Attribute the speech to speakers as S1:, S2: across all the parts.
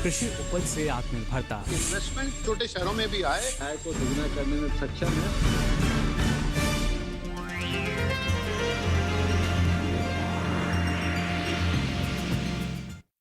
S1: कृषि उपज से आत्मनिर्भरता।
S2: इन्वेस्टमेंट छोटे शहरों में भी आए,
S3: आय को दुगना करने में सक्षम है।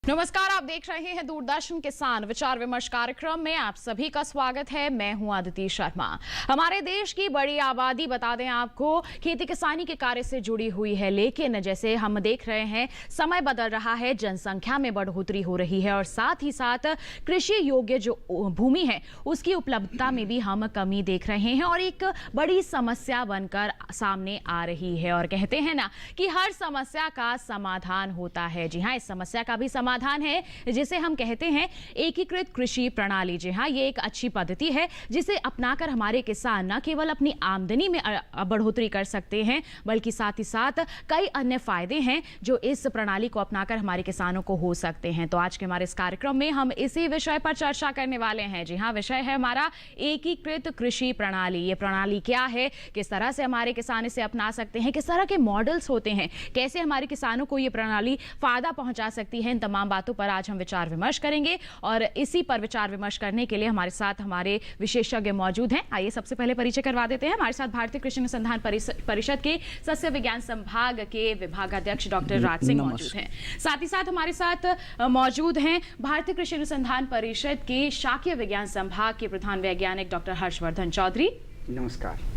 S4: नमस्कार, आप देख रहे हैं दूरदर्शन किसान विचार विमर्श कार्यक्रम में आप सभी का स्वागत है। मैं हूं आदिति शर्मा। हमारे देश की बड़ी आबादी, बता दें आपको, खेती किसानी के कार्य से जुड़ी हुई है, लेकिन जैसे हम देख रहे हैं समय बदल रहा है, जनसंख्या में बढ़ोतरी हो रही है और साथ ही साथ कृषि योग्य जो भूमि है उसकी उपलब्धता में भी हम कमी देख रहे हैं और एक बड़ी समस्या बनकर सामने आ रही है। और कहते हैं ना कि हर समस्या का समाधान होता है। जी हाँ, इस समस्या का भी समाधान है जिसे हम कहते हैं एकीकृत कृषि प्रणाली। जी हाँ, ये एक अच्छी पद्धति है जिसे अपनाकर हमारे किसान न केवल अपनी आमदनी में बढ़ोतरी कर सकते हैं, बल्कि साथ ही साथ कई अन्य फायदे हैं जो इस प्रणाली को अपनाकर हमारे किसानों को हो सकते हैं। तो आज के हमारे इस कार्यक्रम में हम इसी विषय पर चर्चा करने वाले हैं। जी हाँ, विषय है हमारा एकीकृत कृषि प्रणाली। ये प्रणाली क्या है, किस तरह से हमारे किसान इसे अपना सकते हैं, किस तरह के मॉडल्स होते हैं, कैसे हमारे किसानों को ये प्रणाली फायदा पहुंचा सकती है, इन तमाम बातों पर आज हम विचार विमर्श करेंगे। और इसी पर विचार विमर्श करने के लिए हमारे साथ हमारे विशेषज्ञ मौजूद हैं। आइए सबसे पहले परिचय करवा देते हैं। हमारे साथ भारतीय कृषि अनुसंधान परिषद के सस्य विज्ञान संभाग के विभागाध्यक्ष डॉक्टर राज सिंह मौजूद हैं। साथ ही साथ हमारे साथ मौजूद हैं भारतीय कृषि अनुसंधान परिषद के शाकीय विज्ञान संभाग के प्रधान वैज्ञानिक डॉक्टर हर्षवर्धन चौधरी।
S3: नमस्कार।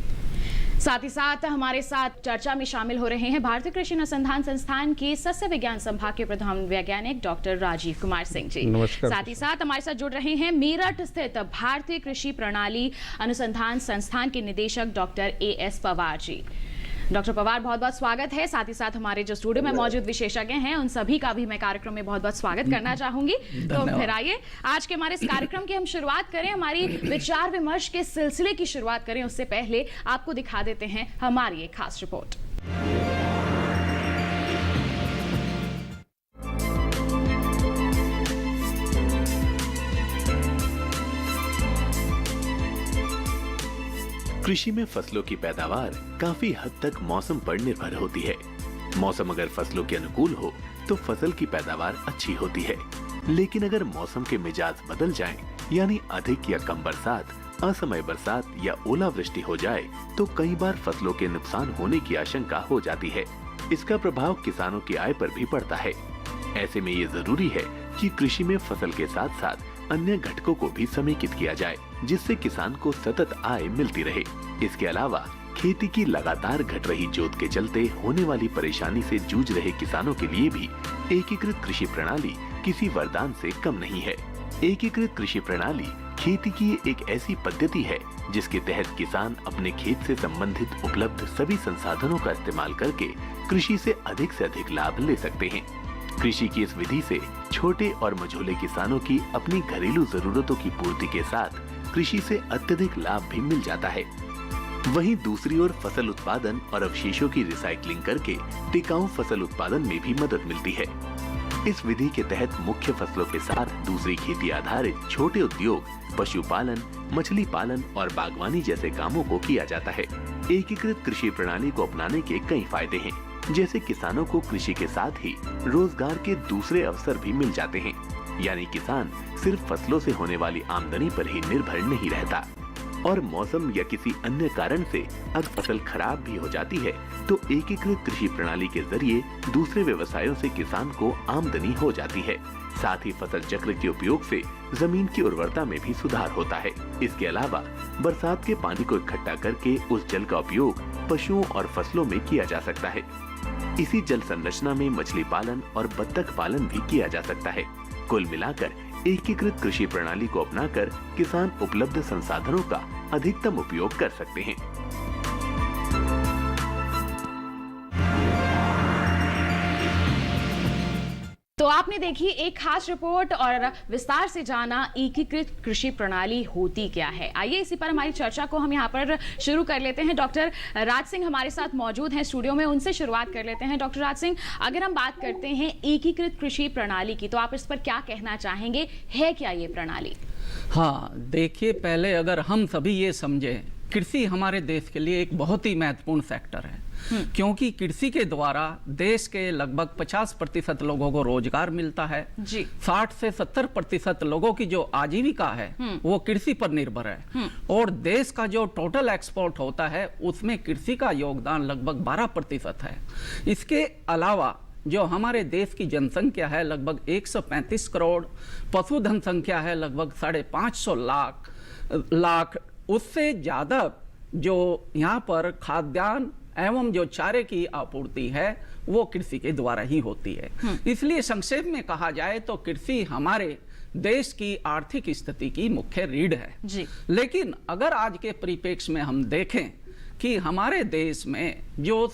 S4: साथ ही साथ हमारे साथ चर्चा में शामिल हो रहे हैं भारतीय कृषि अनुसंधान संस्थान के सस्य विज्ञान संभाग के प्रधान वैज्ञानिक डॉक्टर राजीव कुमार सिंह जी।
S3: नमस्कार।
S4: साथ ही साथ हमारे साथ जुड़ रहे हैं मेरठ स्थित भारतीय कृषि प्रणाली अनुसंधान संस्थान के निदेशक doctor as Pawar ji. Doctor Pawar, बहुत बहुत स्वागत है। साथ ही साथ हमारे जो स्टूडियो में मौजूद विशेषज्ञ हैं उन सभी का भी मैं कार्यक्रम में बहुत बहुत स्वागत करना चाहूंगी। तो फिर आइए आज के हमारे इस कार्यक्रम की हम शुरुआत करें, हमारी विचार विमर्श के सिलसिले की शुरुआत करें। उससे पहले आपको दिखा देते हैं हमारी एक खास रिपोर्ट।
S5: कृषि में फसलों की पैदावार काफी हद तक मौसम पर निर्भर होती है। मौसम अगर फसलों के अनुकूल हो तो फसल की पैदावार अच्छी होती है, लेकिन अगर मौसम के मिजाज बदल जाएं, यानी अधिक या कम बरसात, असमय बरसात या ओलावृष्टि हो जाए तो कई बार फसलों के नुकसान होने की आशंका हो जाती है। इसका प्रभाव किसानों की आय पर भी पड़ता है। ऐसे में ये जरूरी है कि कृषि में फसल के साथ साथ अन्य घटकों को भी समेकित किया जाए, जिससे किसान को सतत आय मिलती रहे। इसके अलावा खेती की लगातार घट रही जोत के चलते होने वाली परेशानी से जूझ रहे किसानों के लिए भी एकीकृत कृषि प्रणाली किसी वरदान से कम नहीं है। एकीकृत कृषि प्रणाली खेती की एक ऐसी पद्धति है जिसके तहत किसान अपने खेत से संबंधित उपलब्ध सभी संसाधनों का इस्तेमाल करके कृषि से अधिक लाभ ले सकते हैं। कृषि की इस विधि से छोटे और मझोले किसानों की अपनी घरेलू जरूरतों की पूर्ति के साथ कृषि से अत्यधिक लाभ भी मिल जाता है। वहीं दूसरी ओर फसल उत्पादन और अवशेषों की रिसाइकलिंग करके टिकाऊ फसल उत्पादन में भी मदद मिलती है। इस विधि के तहत मुख्य फसलों के साथ दूसरी खेती आधारित छोटे उद्योग, पशुपालन, मछली पालन और बागवानी जैसे कामों को किया जाता है। एकीकृत कृषि प्रणाली को अपनाने के कई फायदे हैं, जैसे किसानों को कृषि के साथ ही रोजगार के दूसरे अवसर भी मिल जाते हैं, यानी किसान सिर्फ फसलों से होने वाली आमदनी पर ही निर्भर नहीं रहता। और मौसम या किसी अन्य कारण से अगर फसल खराब भी हो जाती है तो एकीकृत कृषि प्रणाली के जरिए दूसरे व्यवसायों से किसान को आमदनी हो जाती है। साथ ही फसल चक्र के उपयोग से जमीन की उर्वरता में भी सुधार होता है। इसके अलावा बरसात के पानी को इकट्ठा करके उस जल का उपयोग पशुओं और फसलों में किया जा सकता है। इसी जल संरचना में मछली पालन और बत्तख पालन भी किया जा सकता है। कुल मिलाकर एकीकृत कृषि प्रणाली को अपनाकर किसान उपलब्ध संसाधनों का अधिकतम उपयोग कर सकते हैं।
S4: तो आपने देखी एक खास रिपोर्ट और विस्तार से जाना एकीकृत कृषि प्रणाली होती क्या है। आइए इसी पर हमारी चर्चा को हम यहाँ पर शुरू कर लेते हैं। डॉक्टर राज सिंह हमारे साथ मौजूद हैं स्टूडियो में, उनसे शुरुआत कर लेते हैं। डॉक्टर राज सिंह, अगर हम बात करते हैं एकीकृत कृषि प्रणाली की तो आप इस पर क्या कहना चाहेंगे, है क्या ये प्रणाली?
S6: हाँ, देखिए, पहले अगर हम सभी ये समझें कृषि हमारे देश के लिए एक बहुत ही महत्वपूर्ण सेक्टर है। क्योंकि कृषि के द्वारा देश के लगभग 50% लोगों को रोजगार मिलता है
S4: जी।
S6: 60 से 70% लोगों की जो आजीविका है वो कृषि पर निर्भर है और देश का जो टोटल एक्सपोर्ट होता है उसमें कृषि का योगदान लगभग 12% है। इसके अलावा जो हमारे देश की जनसंख्या है लगभग 135 करोड़, पशुधन संख्या है लगभग 550 लाख, उससे ज़्यादा जो यहाँ पर खाद्यान्न एवं जो चारे की आपूर्ति है वो कृषि के द्वारा ही होती है। इसलिए संक्षेप में कहा जाए तो कृषि हमारे देश की आर्थिक स्थिति की मुख्य रीढ़ है
S4: जी।
S6: लेकिन अगर आज के परिप्रेक्ष्य में हम देखें कि हमारे देश में जो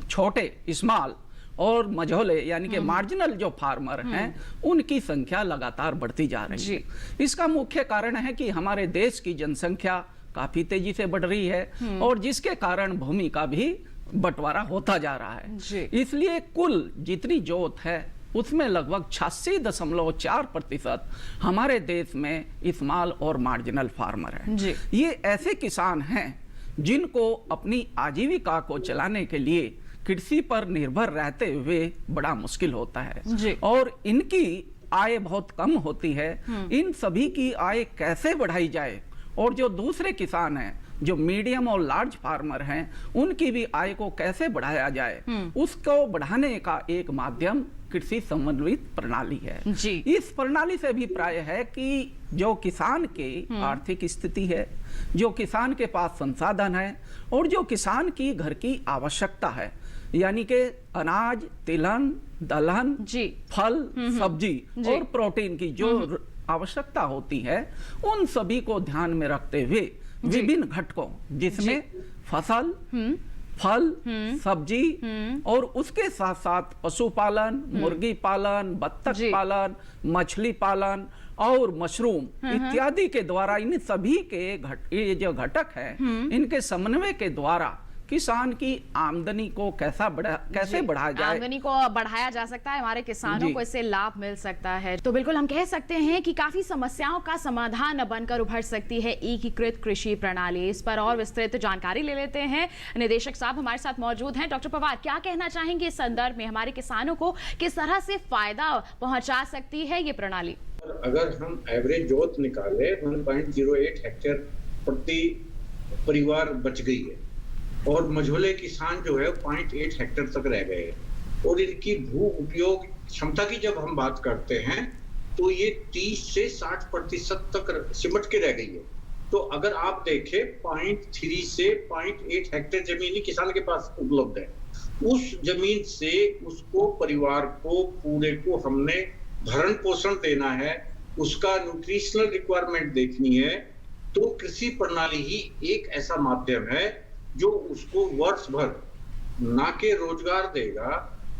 S6: छोटे स्मॉल और मझोले यानी कि मार्जिनल जो फार्मर हैं उनकी संख्या लगातार बढ़ती जा रही है। इसका मुख्य कारण है कि हमारे देश की जनसंख्या काफी तेजी से बढ़ रही है और जिसके कारण भूमि का भी बंटवारा होता जा रहा है। इसलिए कुल जितनी जोत है उसमें लगभग 86.4% हमारे देश में स्मॉल और मार्जिनल फार्मर है। ये ऐसे किसान हैं जिनको अपनी आजीविका को चलाने के लिए कृषि पर निर्भर रहते हुए बड़ा मुश्किल होता है और इनकी आय बहुत कम होती है। इन सभी की आय कैसे बढ़ाई जाए और जो दूसरे किसान हैं जो मीडियम और लार्ज फार्मर हैं उनकी भी आय को कैसे बढ़ाया जाए, उसको बढ़ाने का एक माध्यम कृषि समन्वित प्रणाली है
S4: जी।
S6: इस प्रणाली से भी प्राय है कि जो किसान की आर्थिक स्थिति है, जो किसान के पास संसाधन है और जो किसान की घर की आवश्यकता है यानी कि अनाज, तिलहन, दलहन, फल, सब्जी और प्रोटीन की जो आवश्यकता होती है उन सभी को ध्यान में रखते हुए विभिन्न घटकों जिसमें फसल, फल, सब्जी और उसके साथ साथ पशुपालन, मुर्गी पालन, बत्तख पालन, मछली पालन और मशरूम इत्यादि के द्वारा इन सभी के ये जो घटक है इनके समन्वय के द्वारा किसान की आमदनी को कैसे बढ़ाया जाए,
S4: आमदनी को बढ़ाया जा सकता है, हमारे किसानों को इससे लाभ मिल सकता है। तो बिल्कुल हम कह सकते हैं कि काफी समस्याओं का समाधान बनकर उभर सकती है एकीकृत कृषि प्रणाली। इस पर और विस्तृत जानकारी ले लेते हैं। निदेशक साहब हमारे साथ मौजूद हैं। डॉक्टर पवार, क्या कहना चाहेंगे इस संदर्भ में, हमारे किसानों को किस तरह से फायदा पहुंचा सकती है ये प्रणाली?
S7: अगर हम एवरेज जोत निकाले 1.08 हेक्टेयर प्रति परिवार बच गई है और मझोले किसान जो है 0.8 हेक्टेयर तक रह गए हैं और इनकी भू उपयोग क्षमता की जब हम बात करते हैं तो ये 30 से 60% तक सिमट के रह गई है। तो अगर आप देखें 0.3 से 0.8 हेक्टेयर जमीन ही किसान के पास उपलब्ध है। उस जमीन से उसको परिवार को पूरे को हमने भरण पोषण देना है, उसका न्यूट्रिशनल रिक्वायरमेंट देखनी है, तो कृषि प्रणाली ही एक ऐसा माध्यम है जो उसको वर्ष भर ना के रोजगार देगा,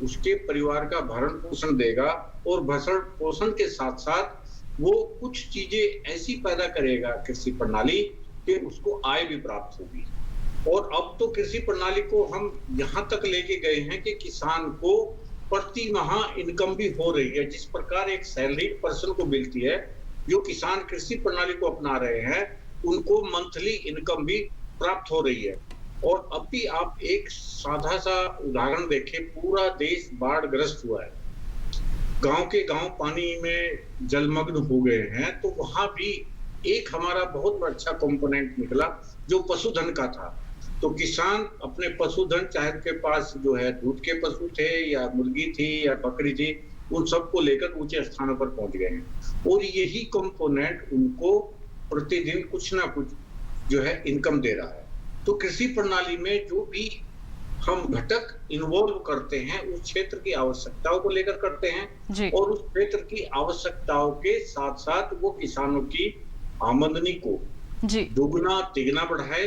S7: उसके परिवार का भरण पोषण देगा और भरण पोषण के साथ साथ वो कुछ चीजें ऐसी पैदा करेगा कृषि प्रणाली कि उसको आय भी प्राप्त होगी। और अब तो कृषि प्रणाली को हम यहाँ तक लेके गए हैं कि किसान को प्रति माह इनकम भी हो रही है। जिस प्रकार एक सैलरीड पर्सन को मिलती है, जो किसान कृषि प्रणाली को अपना रहे हैं उनको मंथली इनकम भी प्राप्त हो रही है। और अब भी आप एक साधा सा उदाहरण देखें, पूरा देश बाढ़ ग्रस्त हुआ है, गांव के गांव पानी में जलमग्न हो गए हैं, तो वहां भी एक हमारा बहुत अच्छा कंपोनेंट निकला जो पशुधन का था। तो किसान अपने पशुधन, चाहे उनके पास जो है दूध के पशु थे या मुर्गी थी या बकरी थी, उन सबको लेकर ऊंचे स्थानों पर पहुंच गए हैं और यही कंपोनेंट उनको प्रतिदिन कुछ ना कुछ जो है इनकम दे रहा है। तो कृषि प्रणाली में जो भी हम घटक इन्वॉल्व करते हैं उस क्षेत्र की आवश्यकताओं को लेकर करते हैं और उस क्षेत्र की आवश्यकताओं के साथ साथ वो किसानों की आमदनी को दोगुना तिगुना बढ़ाए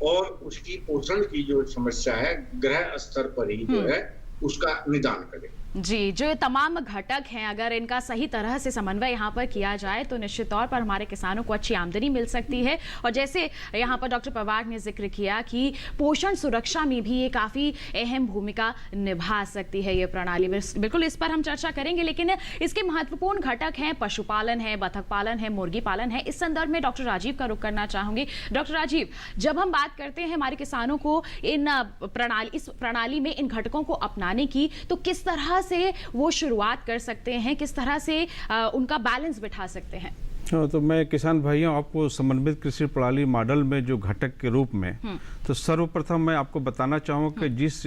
S7: और उसकी पोषण की जो समस्या है ग्रह स्तर पर ही जो है उसका निदान करे।
S4: जी, जो ये तमाम घटक हैं, अगर इनका सही तरह से समन्वय यहाँ पर किया जाए तो निश्चित तौर पर हमारे किसानों को अच्छी आमदनी मिल सकती है। और जैसे यहाँ पर डॉक्टर पवार ने जिक्र किया कि पोषण सुरक्षा में भी ये काफ़ी अहम भूमिका निभा सकती है ये प्रणाली। बिल्कुल इस पर हम चर्चा करेंगे, लेकिन इसके महत्वपूर्ण घटक हैं पशुपालन है, बतख पालन है, मुर्गी पालन है। इस संदर्भ में डॉक्टर राजीव का रुख करना चाहूंगी। डॉक्टर राजीव, जब हम बात करते हैं हमारे किसानों को इस प्रणाली में इन घटकों को अपनाने की, तो किस तरह से वो शुरुआत कर सकते हैं, किस तरह से उनका बैलेंस बिठा सकते हैं?
S8: तो मैं किसान भाइयों आपको समन्वित कृषि प्रणाली मॉडल में जो घटक के रूप में, तो सर्वप्रथम मैं आपको बताना चाहूँगा कि जिस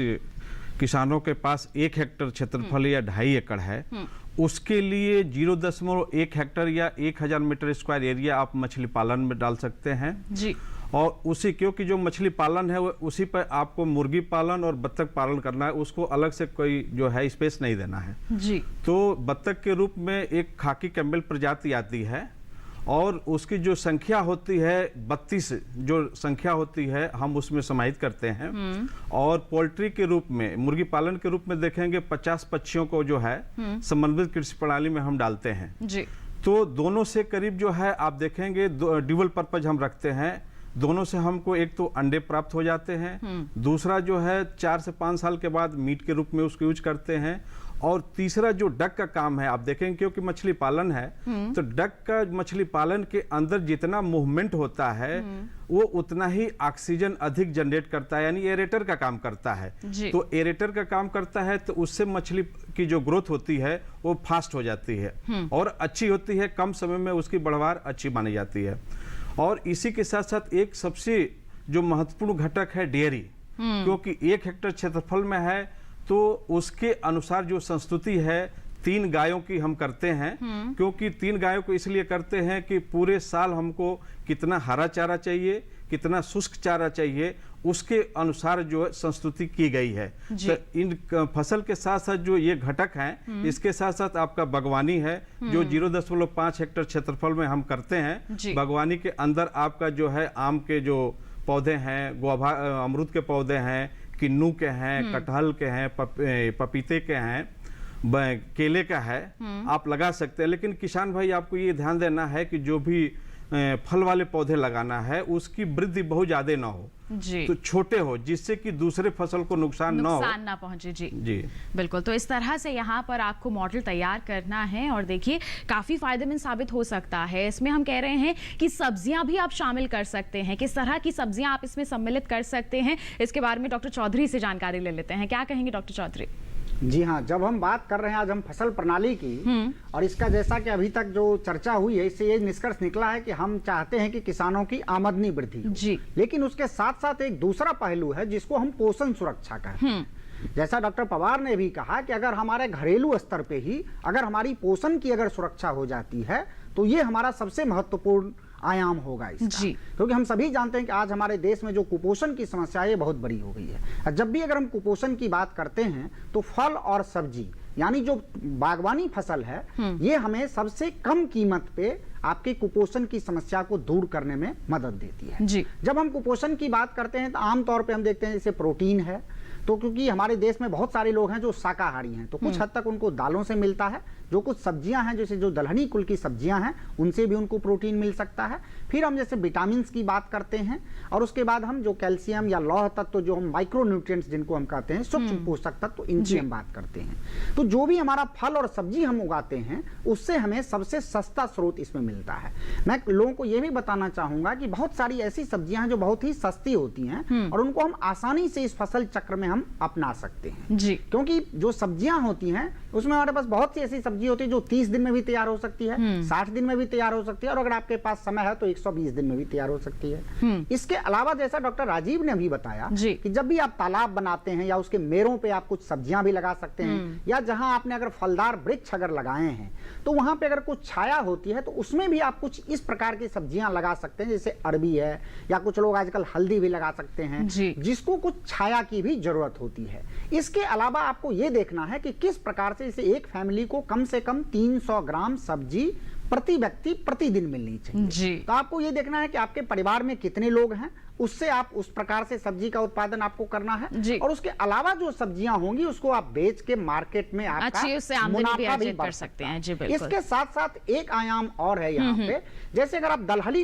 S8: किसानों के पास 1 हेक्टेयर क्षेत्रफल या 2.5 एकड़ है, उसके लिए 0.1 हेक्टेयर या 1000 मीटर स्क्वायर एरिया आप मछली पालन में डाल सकते हैं
S4: जी।
S8: और उसी, क्योंकि जो मछली पालन है वो उसी पर आपको मुर्गी पालन और बत्तख पालन करना है, उसको अलग से कोई जो है स्पेस नहीं देना है
S4: जी।
S8: तो बत्तख के रूप में एक खाकी कैम्बेल प्रजाति आती है और उसकी जो संख्या होती है 32 जो संख्या होती है हम उसमें समाहित करते हैं। और पोल्ट्री के रूप में, मुर्गी पालन के रूप में देखेंगे 50 पक्षियों को जो है समन्वित कृषि प्रणाली में हम डालते हैं
S4: जी।
S8: तो दोनों से करीब जो है आप देखेंगे ड्यूअल पर्पज हम रखते हैं। दोनों से हमको एक तो अंडे प्राप्त हो जाते हैं, दूसरा जो है 4 से 5 साल के बाद मीट के रूप में उसको यूज करते हैं। और तीसरा जो डक का काम है आप देखेंगे, क्योंकि मछली पालन है तो डक का मछली पालन के अंदर जितना मूवमेंट होता है वो उतना ही ऑक्सीजन अधिक जनरेट करता है, यानी एरेटर का काम करता है। तो एरेटर का काम करता है तो उससे मछली की जो ग्रोथ होती है वो फास्ट हो जाती है और अच्छी होती है, कम समय में उसकी बढ़वार अच्छी मानी जाती है। और इसी के साथ साथ एक सबसे जो महत्वपूर्ण घटक है डेयरी, क्योंकि 1 हेक्टेयर क्षेत्रफल में है तो उसके अनुसार जो संस्तुति है 3 गायों की हम करते हैं। क्योंकि 3 गायों को इसलिए करते हैं कि पूरे साल हमको कितना हरा चारा चाहिए, कितना शुष्क चारा चाहिए, उसके अनुसार जो है संस्तुति की गई है। तो इन फसल के साथ साथ जो ये घटक हैं, इसके साथ साथ आपका बागवानी है जो 0.5 हेक्टेयर क्षेत्रफल में हम करते हैं। बागवानी के अंदर आपका जो है आम के जो पौधे हैं, गुआभा अमरूद के पौधे हैं, किन्नू के हैं, कटहल के हैं, पपीते के हैं, केले का है, आप लगा सकते हैं। लेकिन किसान भाई आपको ये ध्यान देना है कि जो भी फल वाले पौधे लगाना है उसकी वृद्धि बहुत ज्यादा ना हो जी। तो छोटे हो जिससे कि दूसरे फसल को नुकसान ना
S4: पहुंचे जी।
S8: जी
S4: बिल्कुल। तो इस तरह से यहाँ पर आपको मॉडल तैयार करना है और देखिए काफी फायदेमंद साबित हो सकता है। इसमें हम कह रहे हैं कि सब्जियां भी आप शामिल कर सकते हैं। किस तरह की सब्जियां आप इसमें सम्मिलित कर सकते हैं, इसके बारे में डॉक्टर चौधरी से जानकारी ले लेते हैं। क्या कहेंगे डॉक्टर चौधरी?
S9: जी हाँ, जब हम बात कर रहे हैं आज हम फसल प्रणाली की, और इसका जैसा कि अभी तक जो चर्चा हुई है इससे ये निष्कर्ष निकला है कि हम चाहते हैं कि किसानों की आमदनी वृद्धि जी। लेकिन उसके साथ साथ एक दूसरा पहलू है जिसको हम पोषण सुरक्षा कहते हैं। जैसा डॉक्टर पवार ने भी कहा कि अगर हमारे घरेलू स्तर पे ही अगर हमारी पोषण की अगर सुरक्षा हो जाती है तो ये हमारा सबसे महत्वपूर्ण आयाम होगा इसका। क्योंकि हम सभी जानते हैं कि आज हमारे देश में जो कुपोषण की समस्या है ये बहुत बड़ी हो गई है। जब भी अगर हम कुपोषण की बात करते हैं तो फल और सब्जी यानी जो बागवानी फसल है ये हमें सबसे कम कीमत पे आपके कुपोषण की समस्या को दूर करने में मदद देती है जी। जब हम कुपोषण की बात करते हैं तो आमतौर पे हम देखते हैं जैसे प्रोटीन है, तो क्योंकि हमारे देश में बहुत सारे लोग हैं जो शाकाहारी हैं तो कुछ हद तक उनको दालों से मिलता है, जो कुछ सब्जियां हैं जैसे जो दलहनी कुल की सब्जियां हैं उनसे भी उनको प्रोटीन मिल सकता है। फिर हम जैसे विटामिन की बात करते हैं और उसके बाद हम जो कैल्शियम या लौह तत्व जो हम माइक्रोन्यूट्रिएंट्स जिनको हम कहते हैं सूक्ष्म पोषक तत्व इनकी हम बात करते हैं। तो जो भी हमारा फल और सब्जी हम उगाते हैं उससे हमें सबसे सस्ता स्रोत इसमें मिलता है। मैं लोगों को यह भी बताना चाहूंगा कि बहुत सारी ऐसी सब्जियां हैं जो बहुत ही सस्ती होती हैं और उनको हम आसानी से इस फसल चक्र में हम अपना सकते हैं जी। क्योंकि जो सब्जियां होती हैं उसमें हमारे पास बहुत सी ऐसी सब्जी होती है जो 30 दिन में भी तैयार हो सकती है, 60 दिन में भी तैयार हो सकती है और अगर आपके पास समय है तो 120 दिन में भी तैयार हो सकती है। इसके अलावा जैसा डॉक्टर राजीव ने भी बताया कि जब भी आप तालाब बनाते हैं या उसके मेरों पे आप कुछ सब्जियां भी लगा सकते हैं या जहां आपने अगर फलदार वृक्ष अगर लगाए हैं तो वहां पे अगर कुछ छाया होती है तो उसमें भी आप कुछ इस प्रकार की सब्जियां लगा सकते हैं जैसे अरबी है या कुछ लोग आजकल हल्दी भी लगा सकते हैं जिसको कुछ छाया की भी जरूरत होती है। इसके अलावा आपको यह देखना है कि किस प्रकार से इसे एक फैमिली को कम से कम 300 ग्राम सब्जी प्रति व्यक्ति प्रतिदिन मिलनी चाहिए
S4: जी।
S9: तो आपको ये देखना है कि आपके परिवार में कितने लोग हैं, उससे आप उस प्रकार से सब्जी का उत्पादन आपको करना है। और उसके अलावा जो सब्जियां होंगी उसको आप बेच के मार्केट में आपका मुनाफा भी बढ़ सकते हैं।
S4: जी बिल्कुल।
S9: इसके साथ साथ एक आयाम और है यहाँ पे, जैसे अगर आप दलहनी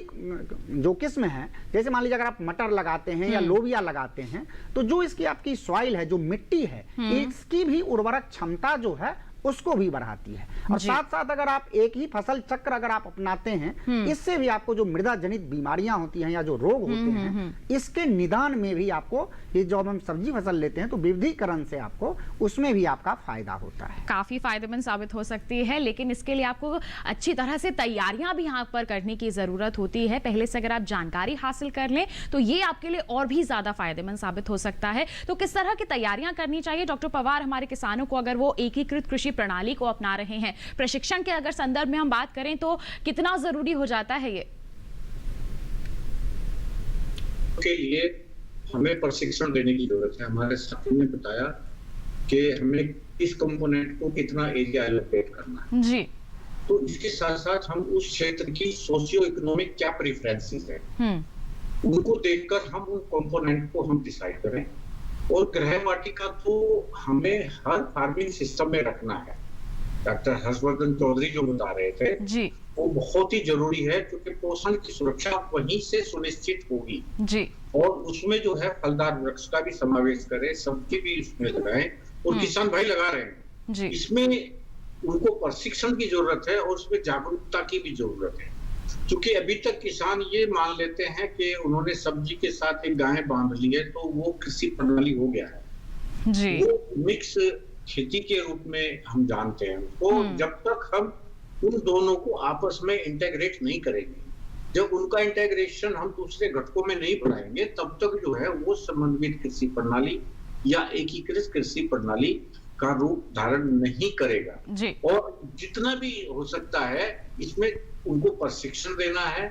S9: जो किस्म है, जैसे मान लीजिए अगर आप मटर लगाते हैं या लोबिया लगाते हैं, तो जो इसकी आपकी सॉइल है, जो मिट्टी है, इसकी भी उर्वरक क्षमता जो है उसको भी बढ़ाती है। और साथ साथ अगर आप एक ही फसल चक्र अगर आप अपनाते हैं, इससे भी आपको जो मृदा जनित बीमारियां होती हैं या जो रोग होते हैं, इसके निदान में भी आपको, ये जब हम सब्जी फसल लेते हैं तो विविधीकरण से आपको उसमें भी आपका फायदा होता है।
S4: काफी फायदेमंद साबित हो सकती है, लेकिन इसके लिए आपको अच्छी तरह से तैयारियां भी यहाँ पर करने की जरूरत होती है। पहले से अगर आप जानकारी हासिल कर लें तो ये आपके लिए और भी ज्यादा फायदेमंद साबित हो सकता है। तो किस तरह की तैयारियां करनी चाहिए डॉक्टर पवार हमारे किसानों को, अगर वो एकीकृत कृषि प्रणाली को अपना रहे हैं? प्रशिक्षण के अगर संदर्भ में हम बात करें तो कितना जरूरी हो जाता है ये?
S7: के लिए हमें प्रशिक्षण देने की जरूरत है। हमारे साथी ने बताया कि हमें इस कंपोनेंट को कितना एरिया एलोकेट करना है
S4: जी।
S7: तो इसके साथ साथ हम उस क्षेत्र की सोशियो इकोनॉमिक क्या प्रेफरेंसेस है, उनको देखकर हम उन कंपोनेंट को हम डिसाइड करें। और गृह वाटिका तो हमें हर फार्मिंग सिस्टम में रखना है। डॉक्टर हर्षवर्धन चौधरी जो बता रहे थे
S4: जी,
S7: वो बहुत ही जरूरी है, क्योंकि पोषण की सुरक्षा वहीं से सुनिश्चित होगी
S4: जी।
S7: और उसमें जो है फलदार वृक्ष का भी समावेश करें, सब्जी भी इसमें लगाएं, और किसान भाई लगा रहे हैं
S4: जी।
S7: इसमें उनको प्रशिक्षण की जरूरत है और उसमें जागरूकता की भी जरूरत है। क्योंकि अभी तक किसान ये मान लेते हैं कि उन्होंने सब्जी के साथ एक गाय बांध ली है तो वो कृषि प्रणाली हो गया है
S4: जी।
S7: वो मिक्स खेती के रूप में हम जानते हैं। तो जब तक हम उन दोनों को आपस में इंटेग्रेट नहीं करेंगे, जब उनका इंटेग्रेशन हम दूसरे घटकों में नहीं बढ़ाएंगे, तब तक जो है वो समन्वित कृषि प्रणाली या एकीकृत कृषि प्रणाली का रूप धारण नहीं करेगा
S4: जी।
S7: और जितना भी हो सकता है इसमें उनको प्रशिक्षण देना है।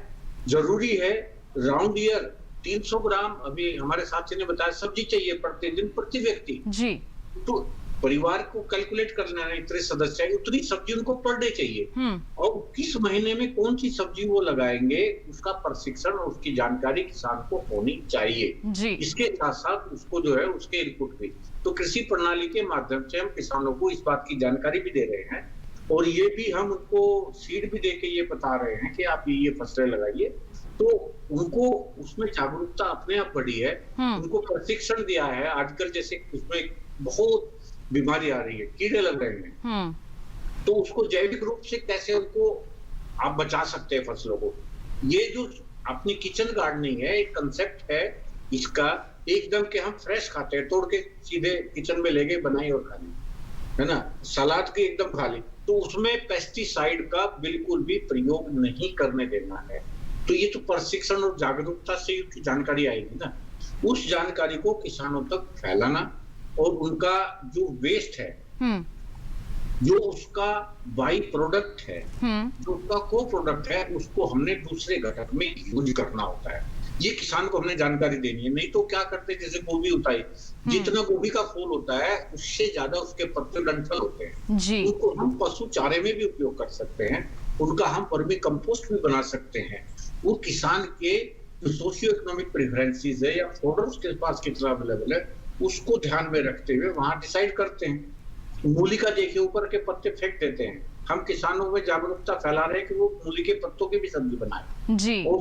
S7: जरूरी है राउंड ईयर 300 ग्राम, अभी हमारे साथी ने बताया, सब्जी चाहिए प्रतिदिन प्रति व्यक्ति
S4: जी।
S7: तो परिवार को कैलकुलेट करना है, इतने सदस्य है, उतनी सब्जी उनको पर डे चाहिए। और किस महीने में कौन सी सब्जी वो लगाएंगे उसका प्रशिक्षण और उसकी जानकारी किसान को होनी चाहिए
S4: जी।
S7: इसके साथ साथ उसको जो है उसके इनपुट भी। तो कृषि प्रणाली के माध्यम से हम किसानों को इस बात की जानकारी भी दे रहे हैं और ये भी हम उनको सीड भी देके ये बता रहे हैं कि आप ये फसलें लगाइए। तो उनको उसमें जागरूकता अपने आप बढ़ी है, उनको प्रशिक्षण दिया है। आजकल जैसे उसमें बहुत बीमारी आ रही है, कीड़े लग रहे हैं, तो उसको जैविक रूप से कैसे उनको आप बचा सकते हैं फसलों को। ये जो अपनी किचन गार्डनिंग है, एक कंसेप्ट है इसका, एकदम के हम फ्रेश खाते हैं, तोड़ के सीधे किचन में ले गए, बनाई और खा ली, है ना, सलाद की एकदम खा ली। तो उसमें पेस्टिसाइड का बिल्कुल भी प्रयोग नहीं करने देना है। तो ये तो प्रशिक्षण और जागरूकता से उसकी जानकारी आएगी ना, उस जानकारी को किसानों तक फैलाना और उनका जो वेस्ट है, जो उसका बाई प्रोडक्ट है, जो उसका को प्रोडक्ट है, उसको हमने दूसरे घटक में यूज करना होता है। ये किसान को हमने जानकारी देनी है। नहीं तो क्या करते हैं, जैसे गोभी उताई, जितना गोभी का फूल होता है उससे ज्यादा उसके पत्ते डंठल होते हैं जी। उनको हम पशु चारे में भी उपयोग कर सकते हैं, उनका हम वर्मी कंपोस्ट भी बना सकते हैं। वो किसान के जो सोशियो इकोनॉमिक प्रेफरेंसेस है या फोडर उसके पास कितना अवेलेबल है उसको ध्यान में रखते हुए वहां डिसाइड करते हैं। मूली का देखिए ऊपर के पत्ते फेंक देते हैं, हम किसानों में जागरूकता फैला रहे हैं कि वो मूली के पत्तों की भी सब्जी बनाए जी। और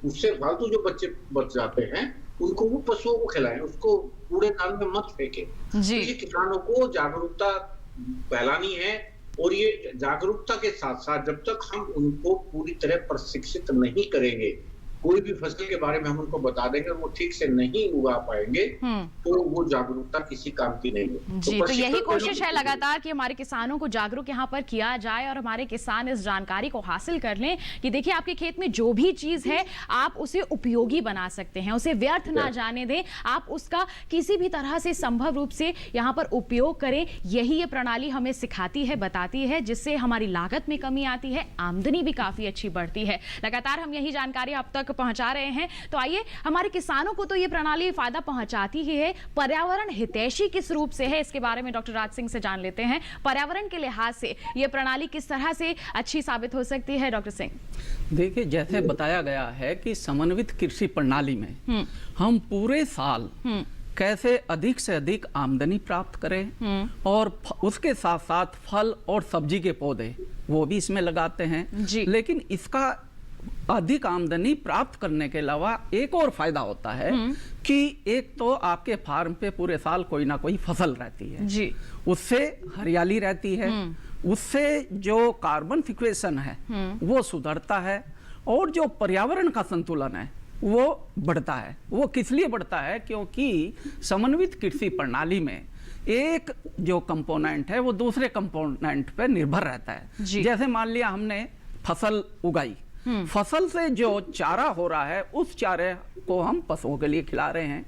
S7: उससे फालतू जो बच्चे बच जाते हैं उनको वो पशुओं को खिलाएं, उसको कूड़ेदान में मत फेंके जी। तो ये किसानों को जागरूकता फैलानी है और ये जागरूकता के साथ साथ जब तक हम उनको पूरी तरह प्रशिक्षित नहीं करेंगे, कोई भी फसल के बारे में हम उनको बता देंगे वो ठीक से नहीं उगा पाएंगे तो वो जागरूकता किसी काम की नहीं है
S4: जी। तो यही कोशिश है लगातार कि हमारे किसानों को जागरूक यहाँ पर किया जाए और हमारे किसान इस जानकारी को हासिल कर लें कि देखिए आपके खेत में जो भी चीज है आप उसे उपयोगी बना सकते हैं, उसे व्यर्थ ना जाने दें, आप उसका किसी भी तरह से संभव रूप से यहाँ पर उपयोग करें। यही ये प्रणाली हमें सिखाती है, बताती है, जिससे हमारी लागत में कमी आती है, आमदनी भी काफी अच्छी बढ़ती है। लगातार हम यही जानकारी अब तक पहुंचा रहे हैं। तो आइए, हमारे किसानों को तो ये प्रणाली फायदा पहुंचाती ही है, पर्यावरण हितैषी किस रूप से है इसके बारे में डॉक्टर राज सिंह से जान लेते हैं। पर्यावरण के लिहाज से ये प्रणाली किस तरह से अच्छी साबित हो सकती है डॉक्टर सिंह?
S6: देखिए, जैसे बताया गया है कि समन्वित कृषि प्रणाली में हम पूरे साल कैसे अधिक से अधिक आमदनी प्राप्त करें और उसके साथ साथ फल और सब्जी के पौधे वो भी इसमें लगाते हैं। लेकिन इसका अधिक आमदनी प्राप्त करने के अलावा एक और फायदा होता है कि एक तो आपके फार्म पे पूरे साल कोई ना कोई फसल रहती है जी, उससे हरियाली रहती है, उससे जो कार्बन सिक्वेशन है वो सुधरता है और जो पर्यावरण का संतुलन है वो बढ़ता है। वो किस लिए बढ़ता है? क्योंकि समन्वित कृषि प्रणाली में एक जो कंपोनेंट है वो दूसरे कंपोनेंट पे निर्भर रहता है। जैसे मान लिया हमने फसल उगाई, फसल से जो चारा हो रहा है उस चारे को हम पशुओं के लिए खिला रहे हैं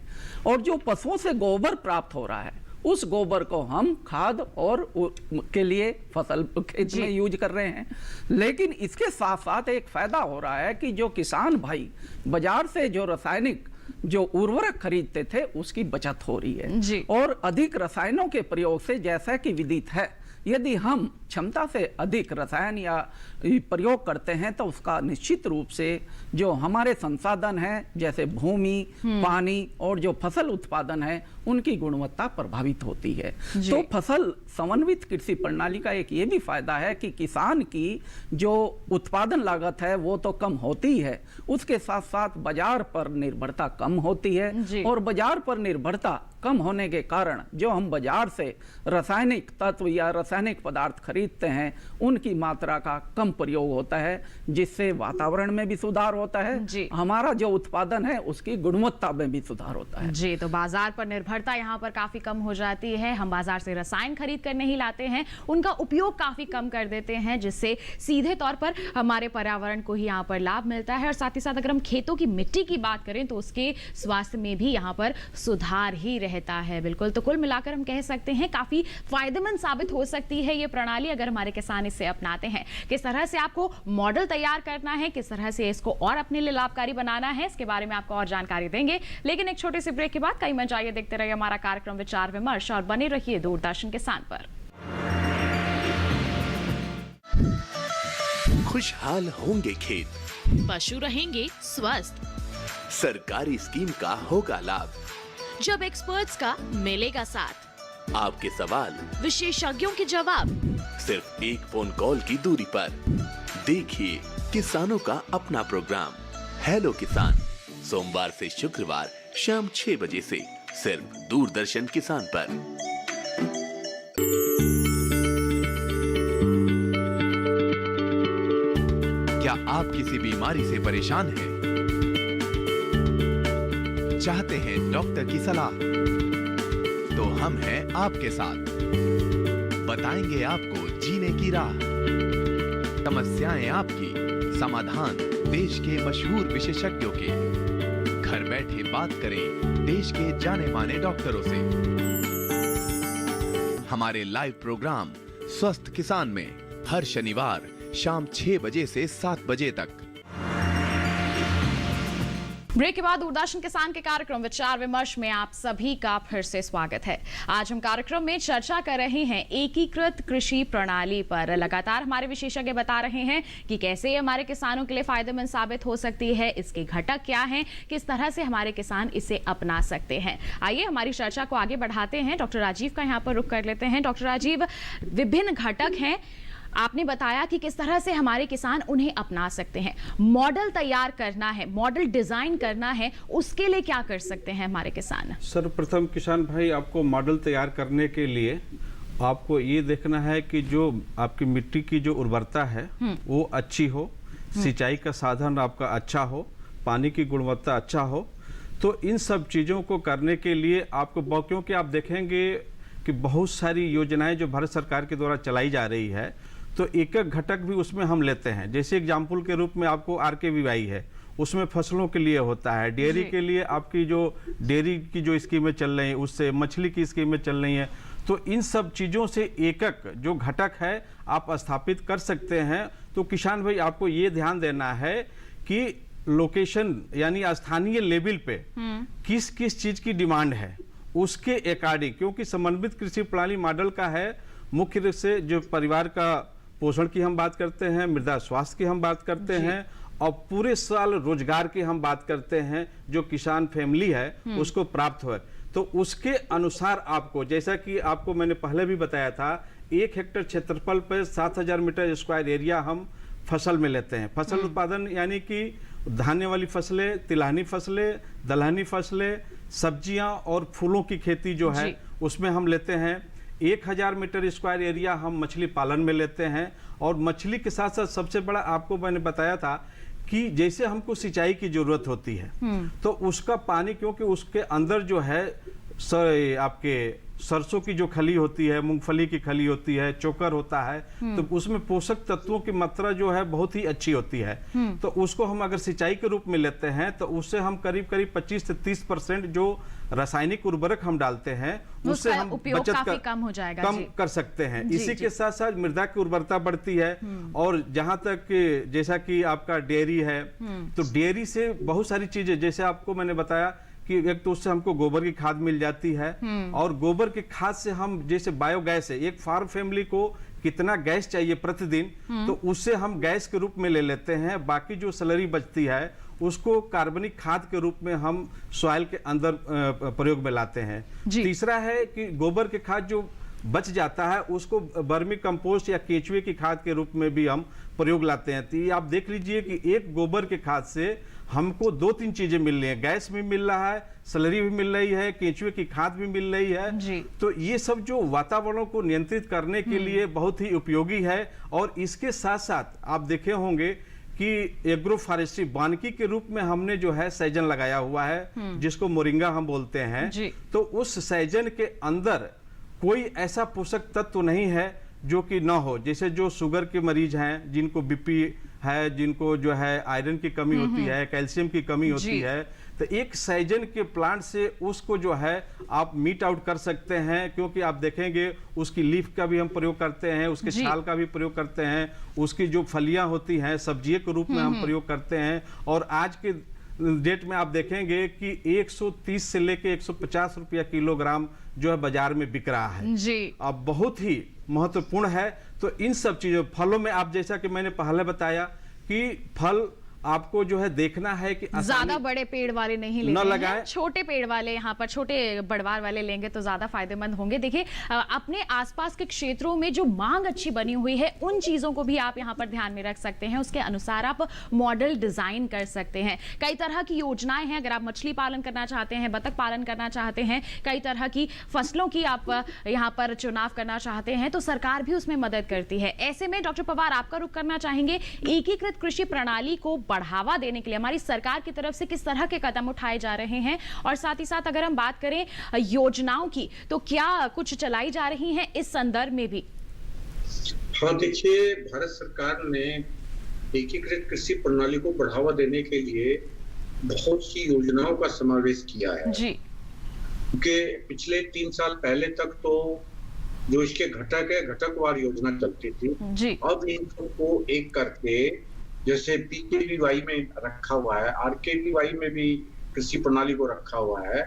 S6: और जो पशुओं से गोबर प्राप्त हो रहा है उस गोबर को हम खाद और के लिए फसल खेत में यूज कर रहे हैं। लेकिन इसके साथ साथ एक फायदा हो रहा है कि जो किसान भाई बाजार से जो रासायनिक जो उर्वरक खरीदते थे उसकी बचत हो रही है और अधिक रसायनों के प्रयोग से, जैसा कि विदित है, यदि हम क्षमता से अधिक रसायन या प्रयोग करते हैं तो उसका निश्चित रूप से जो हमारे संसाधन हैं जैसे भूमि, पानी और जो फसल उत्पादन है उनकी गुणवत्ता प्रभावित होती है। तो फसल समन्वित कृषि प्रणाली का एक ये भी फायदा है कि किसान की जो उत्पादन लागत है वो तो कम होती है, उसके साथ साथ बाजार पर निर्भरता कम होती है और बाजार पर निर्भरता कम होने के कारण जो हम बाजार से रासायनिक तत्व या रासायनिक पदार्थ खरीदते हैं उनकी मात्रा का कम प्रयोग होता है, जिससे वातावरण में भी सुधार होता है, हमारा जो उत्पादन है उसकी गुणवत्ता में भी सुधार होता है।
S4: जी, तो बाजार पर निर्भरता यहाँ पर काफी कम हो जाती है। हम बाजार से रसायन खरीद कर नहीं लाते हैं, उनका उपयोग काफी कम कर देते हैं, जिससे सीधे तौर पर हमारे पर्यावरण को ही यहाँ पर लाभ मिलता है और साथ ही साथ अगर हम खेतों की मिट्टी की बात करें तो उसके स्वास्थ्य में भी यहाँ पर सुधार ही रहता है। बिल्कुल, तो कुल मिलाकर हम कह सकते हैं काफी फायदेमंद साबित हो सकती है ये प्रणाली अगर हमारे किसान इसे अपनाते हैं। किस तरह से आपको मॉडल तैयार करना है, किस तरह से इसको और अपने लिए लाभकारी बनाना है, इसके बारे में आपको और जानकारी देंगे, लेकिन एक छोटे से ब्रेक के बाद कई मंच आइए देखते रहिए हमारा कार्यक्रम विचार विमर्श और बने रहिए दूरदर्शन किसान पर।
S5: खुशहाल होंगे खेत,
S10: पशु रहेंगे स्वस्थ,
S5: सरकारी स्कीम का होगा लाभ,
S10: जब एक्सपर्ट्स का मिलेगा साथ,
S5: आपके सवाल
S10: विशेषज्ञों के जवाब,
S5: सिर्फ एक फोन कॉल की दूरी पर। देखिए किसानों का अपना प्रोग्राम हेलो किसान, सोमवार से शुक्रवार शाम 6 बजे से सिर्फ दूरदर्शन किसान पर। क्या आप किसी बीमारी से परेशान हैं? चाहते हैं डॉक्टर की सलाह? तो हम हैं आपके साथ, बताएंगे आपको जीने की राह। समस्याएं आपकी, समाधान देश के मशहूर विशेषज्ञों के। घर बैठे बात करें देश के जाने माने डॉक्टरों से। हमारे लाइव प्रोग्राम स्वस्थ किसान में हर शनिवार शाम 6 बजे से 7 बजे तक।
S4: ब्रेक के बाद दूरदर्शन किसान के कार्यक्रम विचार विमर्श में आप सभी का फिर से स्वागत है। आज हम कार्यक्रम में चर्चा कर रहे हैं एकीकृत कृषि प्रणाली पर। लगातार हमारे विशेषज्ञ बता रहे हैं कि कैसे ये हमारे किसानों के लिए फायदेमंद साबित हो सकती है, इसके घटक क्या हैं, किस तरह से हमारे किसान इसे अपना सकते हैं। आइए हमारी चर्चा को आगे बढ़ाते हैं। डॉक्टर राजीव का यहाँ पर रुख कर लेते हैं। डॉक्टर राजीव, विभिन्न घटक हैं, आपने बताया कि किस तरह से हमारे किसान उन्हें अपना सकते हैं। मॉडल तैयार करना है, मॉडल डिजाइन करना है, उसके लिए क्या कर सकते हैं हमारे किसान?
S8: सर्वप्रथम किसान भाई, आपको मॉडल तैयार करने के लिए आपको ये देखना है कि जो आपकी मिट्टी की जो उर्वरता है वो अच्छी हो, सिंचाई का साधन आपका अच्छा हो, पानी की गुणवत्ता अच्छा हो। तो इन सब चीज़ों को करने के लिए आपको, क्योंकि आप देखेंगे कि बहुत सारी योजनाएं जो भारत सरकार के द्वारा चलाई जा रही है, तो एक एक घटक भी उसमें हम लेते हैं। जैसे एग्जाम्पल के रूप में आपको RKVY है, उसमें फसलों के लिए होता है, डेयरी के लिए आपकी जो डेयरी की जो स्कीमें चल रही हैं, उससे मछली की स्कीमें चल रही हैं। तो इन सब चीज़ों से एक एक जो घटक है आप स्थापित कर सकते हैं। तो किसान भाई, आपको ये ध्यान देना है कि लोकेशन यानी स्थानीय लेवल पे किस किस चीज की डिमांड है उसके अकॉर्डिंग, क्योंकि समन्वित कृषि प्रणाली मॉडल का है मुख्य रूप से जो परिवार का पोषण की हम बात करते हैं, मृदा स्वास्थ्य की हम बात करते हैं और पूरे साल रोजगार की हम बात करते हैं, जो किसान फैमिली है उसको प्राप्त हो। तो उसके अनुसार आपको, जैसा कि आपको मैंने पहले भी बताया था, 1 हेक्टेयर क्षेत्रफल पर 7000 मीटर स्क्वायर एरिया हम फसल में लेते हैं। फसल उत्पादन यानी कि धान्य वाली फसलें, तिलहनी फसलें, दलहनी फसलें, सब्जियां और फूलों की खेती जो है उसमें हम लेते हैं। 1000 मीटर स्क्वायर एरिया हम मछली पालन में लेते हैं। और मछली के साथ साथ सबसे बड़ा आपको मैंने बताया था कि जैसे हमको सिंचाई की जरूरत होती है तो उसका पानी, क्योंकि उसके अंदर जो है आपके सरसों की जो खली होती है, मूंगफली की खली होती है, चोकर होता है, तो उसमें पोषक तत्वों की मात्रा जो है बहुत ही अच्छी होती है। तो उसको हम अगर सिंचाई के रूप में लेते हैं तो उससे हम करीब 25 से 30% जो रासायनिक उर्वरक हम डालते हैं उससे हम बचत
S4: कम हो जाएगा,
S8: कम कर सकते हैं। इसी के साथ साथ मृदा की उर्वरता बढ़ती है। और जहां तक जैसा कि आपका डेयरी है, तो डेयरी से बहुत सारी चीजें, जैसे आपको मैंने बताया कि एक तो उससे हमको गोबर की खाद मिल जाती है और गोबर की खाद से हम, जैसे बायोगैस है, एक फार्म फैमिली को कितना गैस चाहिए प्रतिदिन, तो उससे हम गैस के रूप में ले लेते हैं। बाकी जो सैलरी बचती है उसको कार्बनिक खाद के रूप में हम सॉइल के अंदर प्रयोग में लाते हैं। तीसरा है कि गोबर के खाद जो बच जाता है उसको वर्मी कंपोस्ट या केंचुए की खाद के रूप में भी हम प्रयोग लाते हैं। तो ये आप देख लीजिए कि एक गोबर के खाद से हमको 2-3 चीजें मिल रही है, गैस भी मिल रहा है, सैलरी भी मिल रही है, केंचुए की खाद भी मिल रही है। तो ये सब जो वातावरण को नियंत्रित करने के लिए बहुत ही उपयोगी है। और इसके साथ साथ आप देखे होंगे कि एग्रो फॉरेस्ट्री वानिकी के रूप में हमने जो है सैजन लगाया हुआ है, जिसको मोरिंगा हम बोलते हैं। तो उस सैजन के अंदर कोई ऐसा पोषक तत्व नहीं है जो कि ना हो। जैसे जो शुगर के मरीज हैं, जिनको बीपी है, जिनको जो है आयरन की कमी होती है, कैल्शियम की कमी होती है, तो एक सैजन के प्लांट से उसको जो है आप मीट आउट कर सकते हैं। क्योंकि आप देखेंगे उसकी लीफ का भी हम प्रयोग करते हैं, उसके छाल का भी प्रयोग करते हैं, उसकी जो फलियां होती हैं सब्जी के रूप में हम प्रयोग करते हैं। और आज के डेट में आप देखेंगे कि 130 से लेके 150 रुपया किलोग्राम जो है बाजार में बिक रहा है जी। अब बहुत ही महत्वपूर्ण है। तो इन सब चीजों, फलों में आप, जैसा कि मैंने पहले बताया कि फल आपको जो है देखना है कि
S4: ज्यादा बड़े पेड़ वाले नहीं लेंगे, छोटे पेड़ वाले, यहाँ पर छोटे बड़वार वाले लेंगे तो ज्यादा फायदेमंद होंगे। देखिए, अपने आसपास के क्षेत्रों में जो मांग अच्छी बनी हुई है उन चीजों को भी आप यहाँ पर ध्यान में रख सकते हैं। उसके अनुसार आप मॉडल डिजाइन कर सकते हैं। कई तरह की योजनाएं हैं। अगर आप मछली पालन करना चाहते हैं, बतख पालन करना चाहते हैं, कई तरह की फसलों की आप यहाँ पर चुनाव करना चाहते हैं, तो सरकार भी उसमें मदद करती है। ऐसे में डॉक्टर पवार, आपका रुख करना चाहेंगे एकीकृत कृषि प्रणाली को बढ़ावा देने के लिए हमारी सरकार की तरफ से किस तरह के कदम उठाए जा रहे हैं, और साथ ही साथ अगर हम बात करें योजनाओं की, तो क्या कुछ चलाई जा रही हैं इस संदर्भ में भी?
S7: हाँ, देखिए, भारत सरकार ने एकीकृत कृषि प्रणाली को बढ़ावा देने के लिए बहुत सी योजनाओं का समावेश किया है जी। क्योंकि पिछले 3 साल पहले तक तो जो इसके घटक है, घटकवार योजना चलती थी जी। अब इनको एक करके, जैसे पीकेवीवाई में रखा हुआ है, आरकेवीवाई में भी कृषि प्रणाली को रखा हुआ है,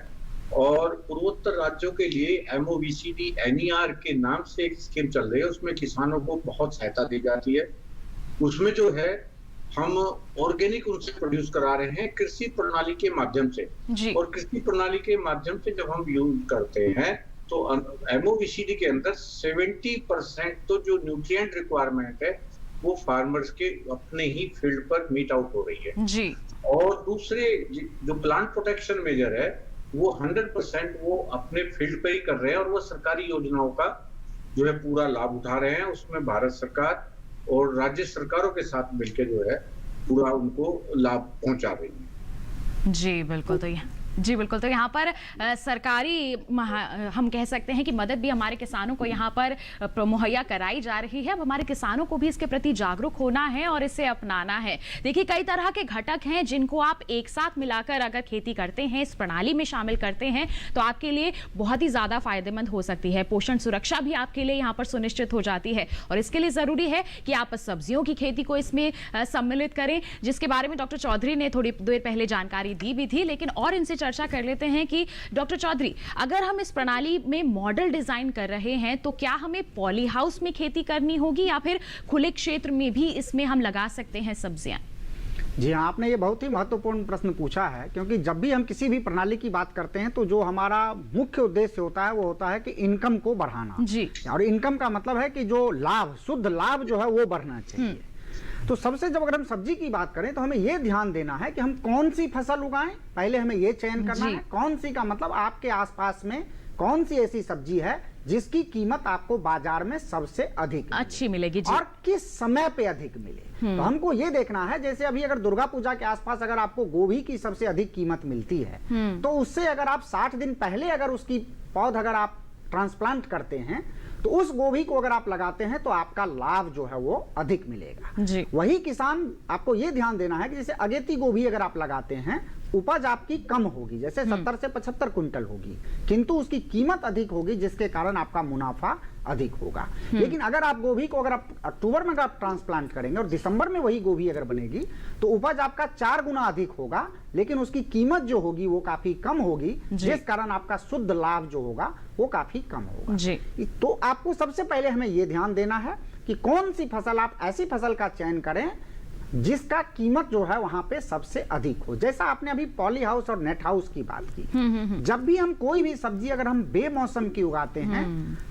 S7: और पूर्वोत्तर राज्यों के लिए एमओवीसीडी एनईआर के नाम से एक स्कीम चल रही है। उसमें किसानों को बहुत सहायता दी जाती है। उसमें जो है हम ऑर्गेनिक उनसे प्रोड्यूस करा रहे हैं कृषि प्रणाली के माध्यम से। और कृषि प्रणाली के माध्यम से जब हम यूज करते हैं तो एमओवीसीडी के अंदर 70% तो जो न्यूट्रिएंट रिक्वायरमेंट है वो फार्मर्स के अपने ही फील्ड पर मीट आउट हो रही है जी। और दूसरे जो प्लांट प्रोटेक्शन मेजर है वो 100% वो अपने फील्ड पे ही कर रहे हैं, और वो सरकारी योजनाओं का जो है पूरा लाभ उठा रहे हैं। उसमें भारत सरकार और राज्य सरकारों के साथ मिलकर जो है पूरा उनको लाभ पहुंचा रही है
S4: जी। बिल्कुल। तो जी बिल्कुल। तो यहाँ पर सरकारी हम कह सकते हैं कि मदद भी हमारे किसानों को यहाँ पर मुहैया कराई जा रही है। अब हमारे किसानों को भी इसके प्रति जागरूक होना है और इसे अपनाना है। देखिए, कई तरह के घटक हैं जिनको आप एक साथ मिलाकर अगर खेती करते हैं, इस प्रणाली में शामिल करते हैं, तो आपके लिए बहुत ही ज्यादा फायदेमंद हो सकती है। पोषण सुरक्षा भी आपके लिए यहाँ पर सुनिश्चित हो जाती है और इसके लिए जरूरी है कि आप सब्जियों की खेती को इसमें सम्मिलित करें, जिसके बारे में डॉक्टर चौधरी ने थोड़ी देर पहले जानकारी दी भी थी। लेकिन और इनसे चर्चा कर लेते हैं कि डॉक्टर चौधरी, अगर हम इस प्रणाली में मॉडल डिजाइन कर रहे हैं तो क्या हमें पॉली हाउस में खेती करनी होगी या फिर खुले क्षेत्र में भी इसमें हम लगा सकते हैं सब्जियां?
S9: जी हाँ, आपने ये बहुत ही महत्वपूर्ण प्रश्न पूछा है, क्योंकि जब भी हम किसी भी प्रणाली की बात करते हैं तो जो हमारा मुख्य उद्देश्य होता है वो होता है कि इनकम को बढ़ाना
S4: जी।
S9: और इनकम का मतलब है कि जो लाभ, शुद्ध लाभ जो है वो बढ़ना चाहिए। तो सबसे जब अगर हम सब्जी की बात करें तो हमें ये ध्यान देना है कि हम कौन सी फसल उगाएं। पहले हमें ये चयन करना है। कौन सी का मतलब आपके आसपास में कौन सी ऐसी सब्जी है जिसकी कीमत आपको बाजार में सबसे अधिक
S4: अच्छी मिलेगी जी।
S9: और किस समय पे अधिक मिले। तो हमको ये देखना है, जैसे अभी अगर दुर्गा पूजा के आसपास अगर आपको गोभी की सबसे अधिक कीमत मिलती है तो उससे अगर आप 60 दिन पहले अगर उसकी पौध अगर आप ट्रांसप्लांट करते हैं तो उस गोभी को अगर आप लगाते हैं तो आपका लाभ जो है वो अधिक मिलेगा
S4: जी।
S9: वही किसान, आपको ये ध्यान देना है कि जैसे अगेती गोभी अगर आप लगाते हैं, उपज आपकी कम होगी, जैसे 70 से 75 कुंटल होगी, किंतु उसकी कीमत अधिक होगी, जिसके कारण आपका मुनाफा अधिक होगा। लेकिन अगर आप गोभी को अगर आप अक्टूबर में आप ट्रांसप्लांट करेंगे और दिसंबर में वही गोभी अगर बनेगी तो उपज आपका 4 गुना अधिक होगा, लेकिन उसकी कीमत जो होगी वो काफी कम होगी, जिस कारण आपका शुद्ध लाभ जो होगा वो काफी कम होगा
S4: जी।
S9: तो आपको सबसे पहले हमें ये ध्यान देना है कि कौन सी फसल, आप ऐसी फसल का चयन करें जिसका कीमत जो है वहां पे सबसे अधिक हो। जैसा आपने अभी पॉली हाउस और नेट हाउस की बात की, जब भी हम कोई भी सब्जी अगर हम बेमौसम की उगाते हैं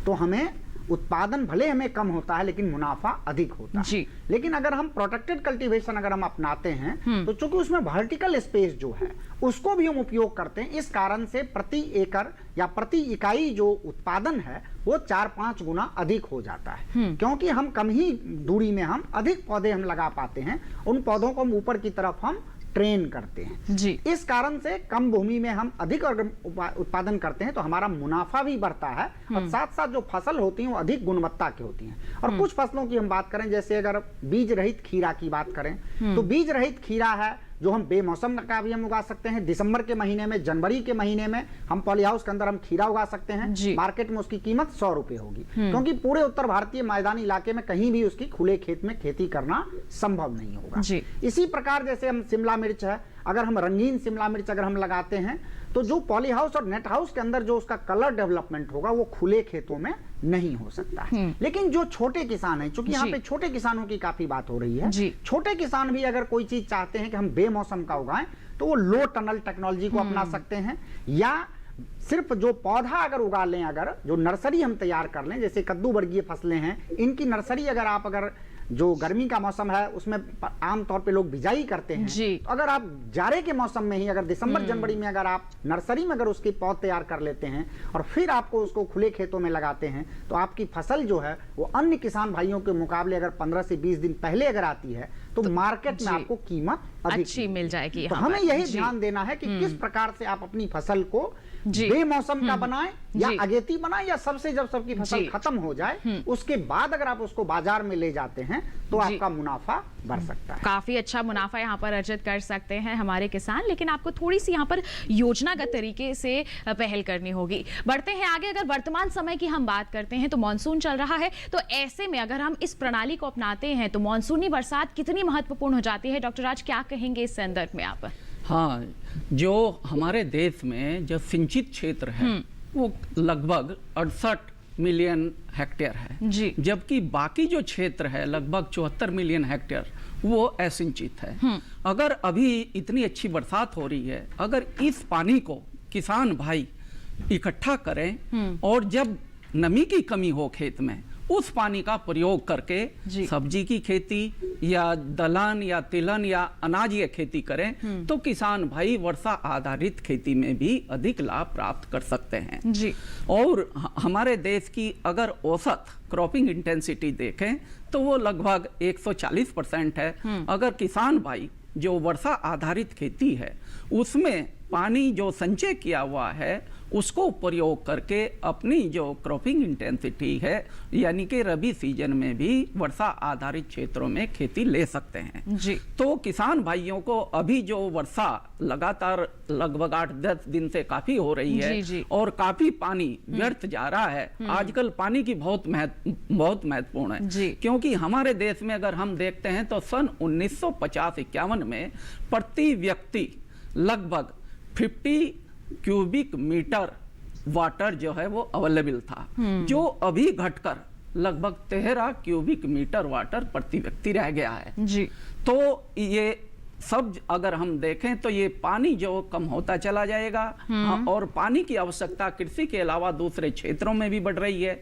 S9: तो हमें उत्पादन भले हमें कम होता है लेकिन मुनाफा अधिक होता है। लेकिन अगर हम प्रोटेक्टेड कल्टीवेशन अगर हम अपनाते हैं तो चूंकि उसमें वर्टिकल स्पेस जो है उसको भी हम उपयोग करते हैं, इस कारण से प्रति एकड़ या प्रति इकाई जो उत्पादन है वो 4-5 गुना अधिक हो जाता है, क्योंकि हम कम ही दूरी में हम अधिक पौधे हम लगा पाते हैं। उन पौधों को हम ऊपर की तरफ हम ट्रेन करते हैं
S4: जी।
S9: इस कारण से कम भूमि में हम अधिक उत्पादन करते हैं तो हमारा मुनाफा भी बढ़ता है और साथ साथ जो फसल होती है वो अधिक गुणवत्ता की होती हैं। और कुछ फसलों की हम बात करें, जैसे अगर बीज रहित खीरा की बात करें तो बीज रहित खीरा है जो हम बेमौसम का भी हम उगा सकते हैं। दिसंबर के महीने में, जनवरी के महीने में हम पॉली हाउस के अंदर हम खीरा उगा सकते हैं। मार्केट में उसकी कीमत 100 रुपए होगी, क्योंकि पूरे उत्तर भारतीय मैदानी इलाके में कहीं भी उसकी खुले खेत में खेती करना संभव नहीं होगा। इसी प्रकार जैसे हम शिमला मिर्च है, अगर हम रंगीन शिमला मिर्च अगर हम लगाते हैं तो जो पॉली हाउस और नेट हाउस के अंदर जो उसका कलर डेवलपमेंट होगा वो खुले खेतों में नहीं हो सकता है। लेकिन जो छोटे किसान हैं, क्योंकि यहाँ पे छोटे किसानों की काफी बात हो रही है, छोटे किसान भी अगर कोई चीज चाहते हैं कि हम बेमौसम का उगाएं तो वो लो टनल टेक्नोलॉजी को अपना सकते हैं, या सिर्फ जो पौधा अगर उगा लें, अगर जो नर्सरी हम तैयार कर लें, जैसे कद्दू वर्गीय फसलें हैं, इनकी नर्सरी अगर आप अगर जो गर्मी का मौसम है उसमें आमतौर पे लोग बिजाई करते हैं, तो अगर आप जाड़े के मौसम में ही अगर दिसंबर जनवरी में अगर आप नर्सरी में अगर उसकी पौध तैयार कर लेते हैं और फिर आपको उसको खुले खेतों में लगाते हैं तो आपकी फसल जो है वो अन्य किसान भाइयों के मुकाबले अगर 15 से 20 दिन पहले अगर आती है तो मार्केट में आपको कीमत
S4: अच्छी मिल जाएगी।
S9: तो हमें यही ध्यान देना है कि किस प्रकार से आप अपनी फसल को बेमौसम का बनाएं या अगेती बनाएं, या सबसे जब सबकी फसल खत्म हो जाए उसके बाद अगर आप उसको बाजार में ले जाते हैं तो आपका मुनाफा बढ़ सकता है।
S4: काफी अच्छा मुनाफा यहाँ पर अर्जित कर सकते हैं हमारे किसान, लेकिन आपको थोड़ी सी यहाँ पर योजनागत तरीके से पहल करनी होगी। बढ़ते हैं आगे। अगर वर्तमान समय की हम बात करते हैं तो मानसून चल रहा है, तो ऐसे में अगर हम इस प्रणाली को अपनाते हैं तो मानसूनी बरसात कितनी महत्वपूर्ण हो जाती है? डॉक्टर राज, क्या कहेंगे इस संदर्भ में आप?
S6: हाँ, जो हमारे देश में जो सिंचित क्षेत्र है वो लगभग 68 मिलियन हेक्टेयर है, जबकि बाकी जो क्षेत्र है लगभग 74 मिलियन हेक्टेयर वो असिंचित है। अगर अभी इतनी अच्छी बरसात हो रही है, अगर इस पानी को किसान भाई इकट्ठा करें और जब नमी की कमी हो खेत में उस पानी का प्रयोग करके सब्जी की खेती या दलहन या तिलहन या अनाज की खेती करें तो किसान भाई वर्षा आधारित खेती में भी अधिक लाभ प्राप्त कर सकते हैं जी। और हमारे देश की अगर औसत क्रॉपिंग इंटेंसिटी देखें तो वो लगभग 140% है। अगर किसान भाई जो वर्षा आधारित खेती है उसमें पानी जो संचय किया हुआ है उसको प्रयोग करके अपनी जो क्रॉपिंग इंटेंसिटी है, यानी कि रबी सीजन में भी वर्षा आधारित क्षेत्रों में खेती ले सकते हैं
S4: जी।
S6: तो किसान भाइयों को अभी जो वर्षा लगातार लगभग 8-10 दिन से काफी हो रही है
S4: जी।
S6: और काफी पानी व्यर्थ जा रहा है। आजकल पानी की बहुत महत्वपूर्ण है
S4: जी।
S6: क्योंकि हमारे देश में अगर हम देखते हैं तो सन 1950-51 में प्रति व्यक्ति लगभग 50 क्यूबिक मीटर वाटर जो है वो अवेलेबल था, जो अभी घटकर लगभग 13 क्यूबिक मीटर वाटर प्रति व्यक्ति रह गया है
S4: जी।
S6: तो ये सब अगर हम देखें तो ये पानी जो कम होता चला जाएगा। हाँ, और पानी की आवश्यकता कृषि के अलावा दूसरे क्षेत्रों में भी बढ़ रही है।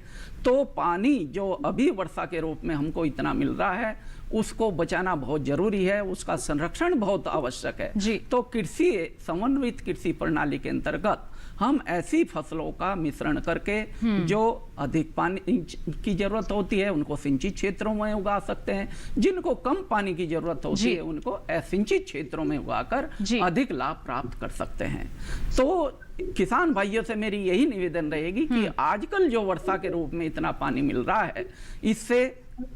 S6: तो पानी जो अभी वर्षा के रूप में हमको इतना मिल रहा है उसको बचाना बहुत जरूरी है, उसका संरक्षण बहुत आवश्यक है
S4: जी।
S6: तो कृषि समन्वित कृषि प्रणाली के अंतर्गत हम ऐसी फसलों का मिश्रण करके जो अधिक पानी की जरूरत होती है उनको सिंचित क्षेत्रों में उगा सकते हैं, जिनको कम पानी की जरूरत होती है उनको असिंचित क्षेत्रों में उगाकर अधिक लाभ प्राप्त कर सकते हैं। तो किसान भाइयों से मेरी यही निवेदन रहेगी कि आजकल जो वर्षा के रूप में इतना पानी मिल रहा है इससे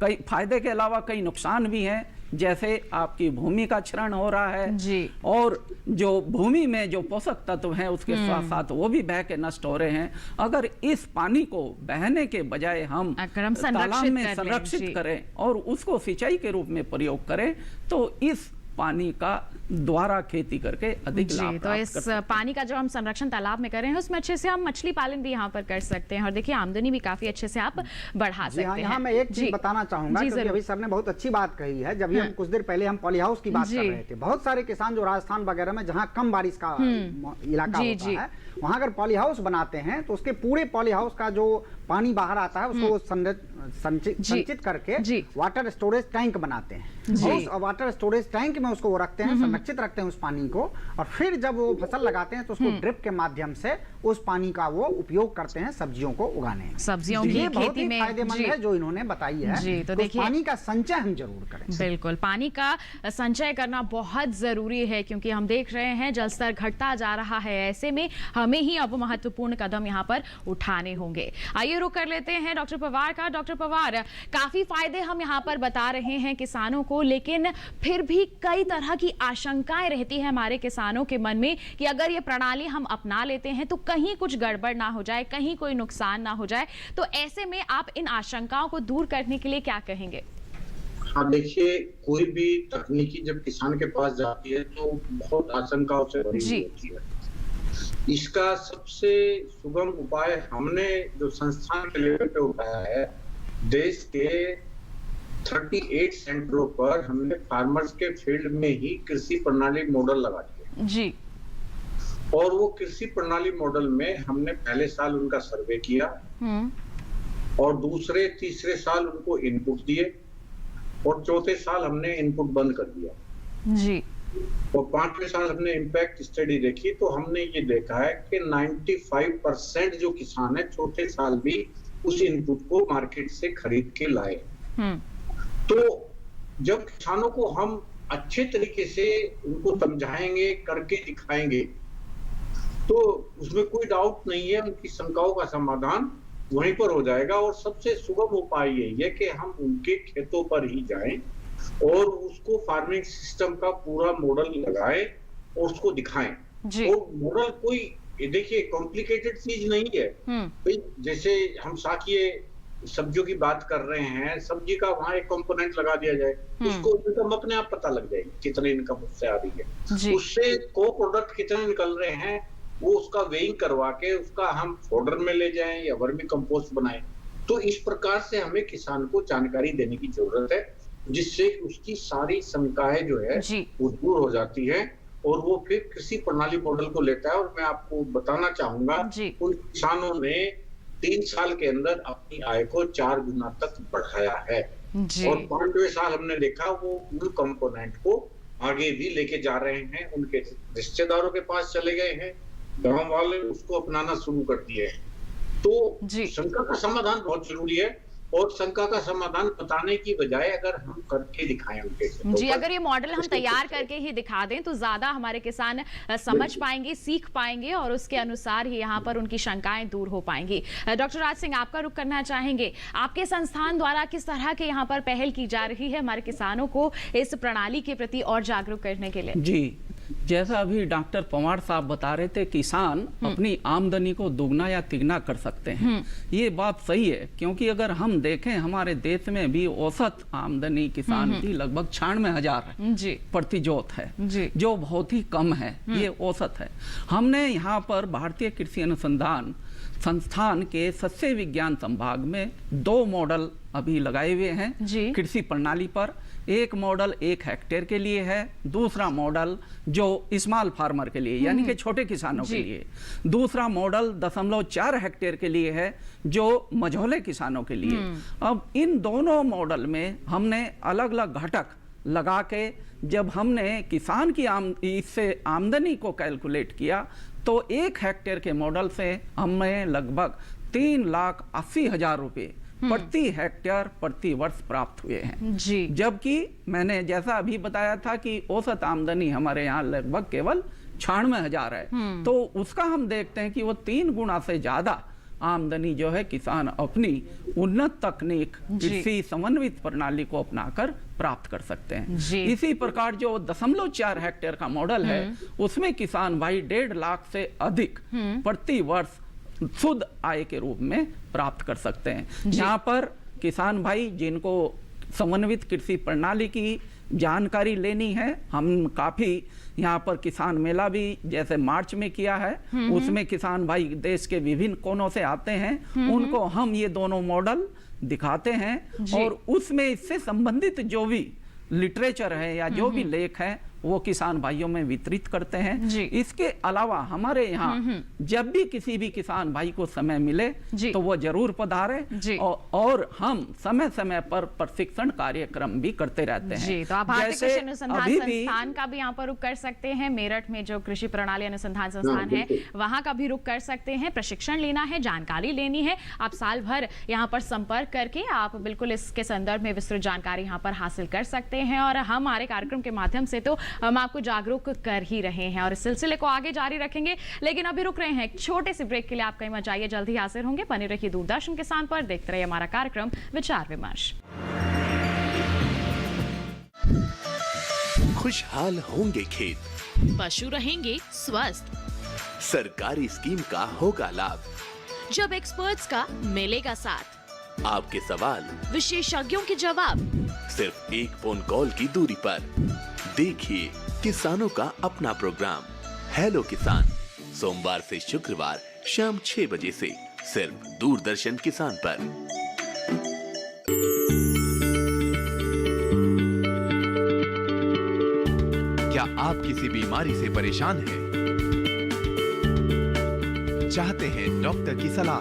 S6: कई फायदे के अलावा कई नुकसान भी हैं, जैसे आपकी भूमि का क्षरण हो रहा है
S4: जी।
S6: और जो भूमि में जो पोषक तत्व हैं उसके साथ साथ वो भी बह के नष्ट हो रहे हैं। अगर इस पानी को बहने के बजाय हम तालाब में संरक्षित करें और उसको सिंचाई के रूप में प्रयोग करें तो इस पानी का द्वारा खेती करके अधिक लाभ
S4: तो इस पानी का जो हम संरक्षण तालाब में कर रहे हैं उसमें अच्छे से हम मछली पालन भी यहाँ पर कर सकते हैं और देखिए आमदनी भी काफी अच्छे से आप बढ़ा सकते हैं।
S9: यहाँ मैं एक चीज बताना चाहूंगा क्योंकि अभी सर ने बहुत अच्छी बात कही है। जब हम कुछ देर पहले हम पॉली हाउस की बात कर रहे थे, बहुत सारे किसान जो राजस्थान वगैरह में जहाँ कम बारिश का इलाका होता है वहां अगर पॉली हाउस बनाते हैं तो उसके पूरे पॉली हाउस का जो पानी बाहर आता है उसको संचित करके वाटर स्टोरेज टैंक बनाते हैं। उस वाटर स्टोरेज टैंक में उसको रखते हैं, संरक्षित रखते हैं उस पानी को, और फिर जब वो फसल लगाते हैं तो उसको ड्रिप के माध्यम से उस पानी का वो उपयोग करते हैं सब्जियों को उगाने में।
S4: सब्जियों की खेती में
S9: फायदेमंद है जो इन्होंने बताई है
S4: जी। तो देखिए
S9: पानी का संचय हम जरूर करें।
S4: बिल्कुल, पानी का संचय करना बहुत जरूरी है क्योंकि हम देख रहे हैं जल स्तर घटता जा रहा है। ऐसे में हमें ही अब महत्वपूर्ण कदम यहाँ पर उठाने होंगे। आइए रुक कर लेते हैं डॉक्टर पवार का। डॉक्टर पवार, काफी फायदे हम यहाँ पर बता रहे हैं किसानों को, लेकिन फिर भी कई तरह की आशंकाएं रहती है हमारे किसानों के मन में कि अगर ये प्रणाली हम अपना लेते हैं तो कहीं कुछ गड़बड़ ना हो जाए, कहीं कोई नुकसान ना हो जाए। तो ऐसे में आप इन आशंकाओं को दूर करने के लिए क्या कहेंगे?
S7: हाँ, देखिए, कोई भी तकनीकी जब किसान के पास जाती है तो बहुत आशंकाओं से भरी हुई होती है। इसका सबसे सुगम उपाय हमने जो संस्थान के लेवल पे उठाया है, देश के 38 सेंटरों पर हमने फार्मर्स के फील्ड में ही कृषि प्रणाली मॉडल लगा दिए
S4: जी।
S7: और वो कृषि प्रणाली मॉडल में हमने पहले साल उनका सर्वे किया और दूसरे तीसरे साल उनको इनपुट दिए और चौथे साल हमने इनपुट बंद कर दिया
S4: जी।
S7: और पांचवें साल हमने इम्पैक्ट स्टडी देखी तो हमने ये देखा है कि 95% जो किसान है चौथे साल भी उस इनपुट को मार्केट से खरीद के लाए। तो जब किसानों को हम अच्छे तरीके से उनको समझाएंगे, करके दिखाएंगे, तो उसमें कोई डाउट नहीं है, उनकी शंकाओं का समाधान वहीं पर हो जाएगा। और सबसे सुगम उपाय यही है कि हम उनके खेतों पर ही जाएं और उसको फार्मिंग सिस्टम का पूरा मॉडल लगाएं और उसको दिखाएं। और मॉडल कोई, देखिए, कॉम्प्लिकेटेड चीज नहीं है भाई। जैसे हम साकिए सब्जियों की बात कर रहे हैं, सब्जी का वहां एक कंपोनेंट लगा दिया जाए, उसको इनकम अपने आप पता लग जाएगी कितनी इनकम उससे आ रही है, उससे को प्रोडक्ट कितने निकल रहे हैं, वो उसका वेइंग करवा के उसका हम फोडर में ले जाएं या वर्मी कंपोस्ट बनाएं। तो इस प्रकार से हमें किसान को जानकारी देने की जरूरत है, जिससे उसकी सारी शंकाएं जो है वो दूर हो जाती है और वो फिर कृषि प्रणाली मॉडल को लेता है। और मैं आपको बताना चाहूंगा, उन किसानों ने 3 साल के अंदर अपनी आय को 4 गुना तक बढ़ाया है और 5वें साल हमने देखा वो उन कंपोनेंट को आगे भी लेके जा रहे हैं, उनके रिश्तेदारों के पास चले गए हैं, गांव वाले उसको अपनाना शुरू कर दिए हैं। तो शंका का समाधान बहुत जरूरी है और शंका का समाधान बताने की बजाय अगर हम करके दिखाएं उनके से,
S4: जी, अगर ये मॉडल हम तैयार करके ही दिखा दें तो ज्यादा हमारे किसान समझ पाएंगे, सीख पाएंगे और उसके अनुसार ही यहाँ पर उनकी शंकाएं दूर हो पाएंगी। डॉक्टर राज सिंह, आपका रुख करना चाहेंगे, आपके संस्थान द्वारा किस तरह के यहाँ पर पहल की जा रही है हमारे किसानों को इस प्रणाली के प्रति और जागरूक करने के लिए?
S6: जी, जैसा अभी डॉक्टर पंवार साहब बता रहे थे, किसान अपनी आमदनी को दोगुना या तिगुना कर सकते हैं। ये बात सही है, क्योंकि अगर हम देखें हमारे देश में भी औसत आमदनी किसान की लगभग 96,000 प्रति जोत है, जो बहुत ही कम है। ये औसत है। हमने यहाँ पर भारतीय कृषि अनुसंधान संस्थान के सस्य विज्ञान संभाग में 2 मॉडल अभी लगाए हुए हैं कृषि प्रणाली पर। एक मॉडल 1 हेक्टेयर के लिए है, दूसरा मॉडल जो स्मॉल फार्मर के लिए यानी कि छोटे किसानों के लिए, दूसरा मॉडल 0.4 हेक्टेयर के लिए है जो मझोले किसानों के लिए। अब इन दोनों मॉडल में हमने अलग अलग घटक लगा के जब हमने किसान की इससे आमदनी को कैलकुलेट किया तो 1 हेक्टेयर के मॉडल से हमें लगभग 3,80,000 रुपये प्रति हेक्टेयर प्रति वर्ष प्राप्त हुए हैं। जबकि मैंने जैसा अभी बताया था कि औसत आमदनी हमारे यहाँ लगभग केवल 96,000 है, तो उसका हम देखते हैं कि वो 3 गुना से ज्यादा आमदनी जो है किसान अपनी उन्नत तकनीक कृषि समन्वित प्रणाली को अपनाकर प्राप्त कर सकते हैं। इसी प्रकार जो 0.4 हेक्टेयर का मॉडल है उसमें किसान भाई 1.5 लाख से अधिक प्रति वर्ष शुद्ध आय के रूप में प्राप्त कर सकते हैं। यहाँ पर किसान भाई जिनको समन्वित कृषि प्रणाली की जानकारी लेनी है, हम काफी यहाँ पर किसान मेला भी जैसे मार्च में किया है, उसमें किसान भाई देश के विभिन्न कोनों से आते हैं, उनको हम ये दोनों मॉडल दिखाते हैं और उसमें इससे संबंधित जो भी लिटरेचर है या जो भी लेख है वो किसान भाइयों में वितरित करते हैं। इसके अलावा हमारे यहाँ जब भी किसी भी किसान भाई को समय मिले तो वो जरूर पधारे और हम समय समय पर प्रशिक्षण कार्यक्रम भी करते रहते हैं।
S4: तो आप भारतीय कृषि अनुसंधान संस्थान का भी यहाँ पर रुख कर सकते हैं, मेरठ में जो कृषि प्रणाली अनुसंधान संस्थान है वहाँ का भी रुख कर सकते हैं। प्रशिक्षण लेना है, जानकारी लेनी है, आप साल भर यहाँ पर संपर्क करके आप बिल्कुल इसके संदर्भ में विस्तृत जानकारी यहाँ पर हासिल कर सकते हैं। और हमारे कार्यक्रम के माध्यम से तो हम आपको जागरूक कर ही रहे हैं और इस सिलसिले को आगे जारी रखेंगे, लेकिन अभी रुक रहे हैं एक छोटे से ब्रेक के लिए। आप कहीं मत जाइए, जल्द ही हाजिर होंगे। बने रहिए दूरदर्शन किसान पर, देखते रहिए हमारा कार्यक्रम विचार विमर्श।
S5: खुशहाल होंगे खेत,
S10: पशु रहेंगे स्वस्थ,
S5: सरकारी स्कीम का होगा लाभ,
S10: जब एक्सपर्ट्स का मिलेगा साथ,
S5: आपके सवाल
S10: विशेषज्ञों के जवाब,
S5: सिर्फ एक फोन कॉल की दूरी पर। देखिए किसानों का अपना प्रोग्राम हेलो किसान, सोमवार से शुक्रवार शाम 6 बजे से सिर्फ दूरदर्शन किसान पर। क्या आप किसी बीमारी से परेशान हैं? चाहते हैं डॉक्टर की सलाह?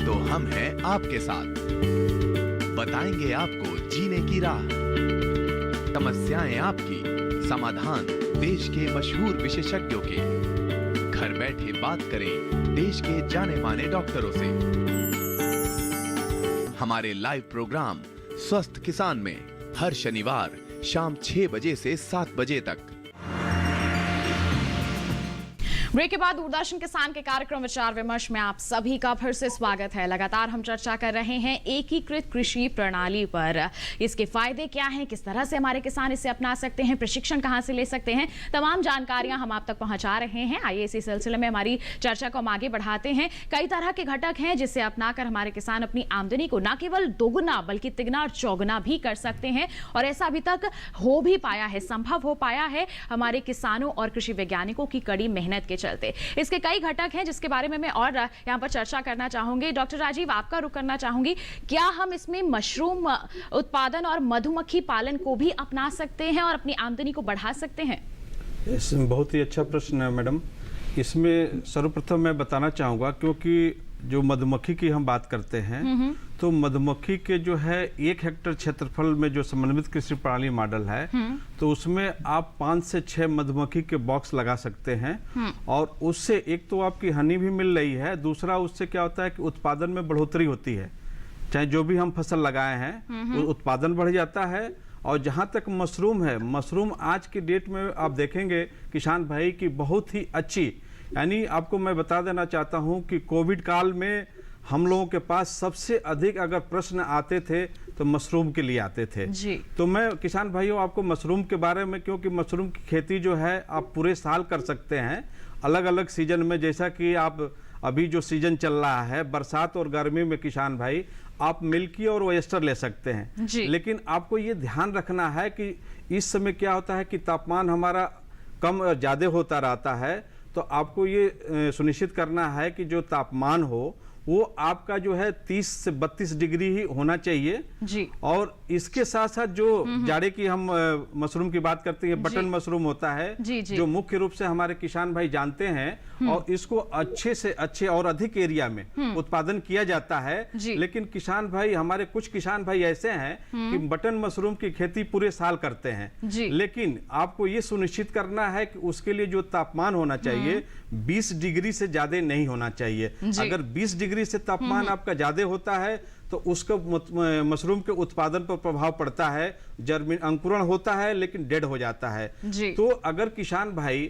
S5: तो हम हैं आपके साथ, बताएंगे आपको जीने की राह। समस्याएं आपकी, समाधान देश के मशहूर विशेषज्ञों के। घर बैठे बात करें देश के जाने माने डॉक्टरों से। हमारे लाइव प्रोग्राम स्वस्थ किसान में हर शनिवार शाम 6 बजे से 7 बजे तक।
S4: ब्रेक के बाद दूरदर्शन किसान के कार्यक्रम विचार विमर्श में आप सभी का फिर से स्वागत है। लगातार हम चर्चा कर रहे हैं एकीकृत कृषि प्रणाली पर। इसके फायदे क्या हैं, किस तरह से हमारे किसान इसे अपना सकते हैं, प्रशिक्षण कहां से ले सकते हैं, तमाम जानकारियां हम आप तक पहुंचा रहे हैं। आइए इसी सिलसिले में हमारी चर्चा को हम आगे बढ़ाते हैं। कई तरह के घटक हैं जिसे अपनाकर हमारे किसान अपनी आमदनी को न केवल दोगुना बल्कि तिगुना और चौगुना भी कर सकते हैं और ऐसा अभी तक हो भी पाया है, संभव हो पाया है हमारे किसानों और कृषि वैज्ञानिकों की कड़ी मेहनत के चलते। इसके कई घटक हैं जिसके बारे में मैं और यहां पर चर्चा करना चाहूंगी। डॉक्टर राजीव, आपका रुख करना चाहूंगी, क्या हम इसमें मशरूम उत्पादन और मधुमक्खी पालन को भी अपना सकते हैं और अपनी आमदनी को बढ़ा सकते हैं?
S8: इसमें बहुत ही अच्छा प्रश्न है मैडम। इसमें सर्वप्रथम मैं बताना चाहूंगा, क्योंकि जो मधुमक्खी की हम बात करते हैं तो मधुमक्खी के जो है 1 हेक्टेयर क्षेत्रफल में जो समन्वित कृषि प्रणाली मॉडल है तो उसमें आप 5 से 6 मधुमक्खी के बॉक्स लगा सकते हैं और उससे एक तो आपकी हनी भी मिल रही है, दूसरा उससे क्या होता है कि उत्पादन में बढ़ोतरी होती है। चाहे जो भी हम फसल लगाए हैं वो उत्पादन बढ़ जाता है। और जहाँ तक मशरूम है, मशरूम आज की डेट में आप देखेंगे किसान भाई की बहुत ही अच्छी, यानी आपको मैं बता देना चाहता हूँ कि कोविड काल में हम लोगों के पास सबसे अधिक अगर प्रश्न आते थे तो मशरूम के लिए आते थे
S4: जी।
S8: तो मैं किसान भाइयों आपको मशरूम के बारे में, क्योंकि मशरूम की खेती जो है आप पूरे साल कर सकते हैं अलग अलग सीजन में। जैसा कि आप अभी जो सीजन चल रहा है बरसात और गर्मी में किसान भाई आप मिल्की और ओयस्टर ले सकते हैं, लेकिन आपको ये ध्यान रखना है कि इस समय क्या होता है कि तापमान हमारा कम ज़्यादा होता रहता है, तो आपको ये सुनिश्चित करना है कि जो तापमान हो वो आपका जो है 30 से 32 डिग्री ही होना चाहिए जी। और इसके साथ साथ जो जाड़े की हम मशरूम की बात करते हैं, बटन मशरूम होता है जी। जो मुख्य रूप से हमारे किसान भाई जानते हैं और इसको अच्छे से अच्छे और अधिक एरिया में उत्पादन किया जाता है। लेकिन किसान भाई, हमारे कुछ किसान भाई ऐसे हैं कि बटन मशरूम की खेती पूरे साल करते हैं, लेकिन आपको ये सुनिश्चित करना है कि उसके लिए जो तापमान होना चाहिए 20 डिग्री से ज्यादा नहीं होना चाहिए। अगर 20 डिग्री से तापमान आपका ज्यादा होता है तो उसका मशरूम के उत्पादन पर प्रभाव पड़ता है, जर्मिन अंकुरण होता है लेकिन डेड हो जाता है। तो अगर किसान भाई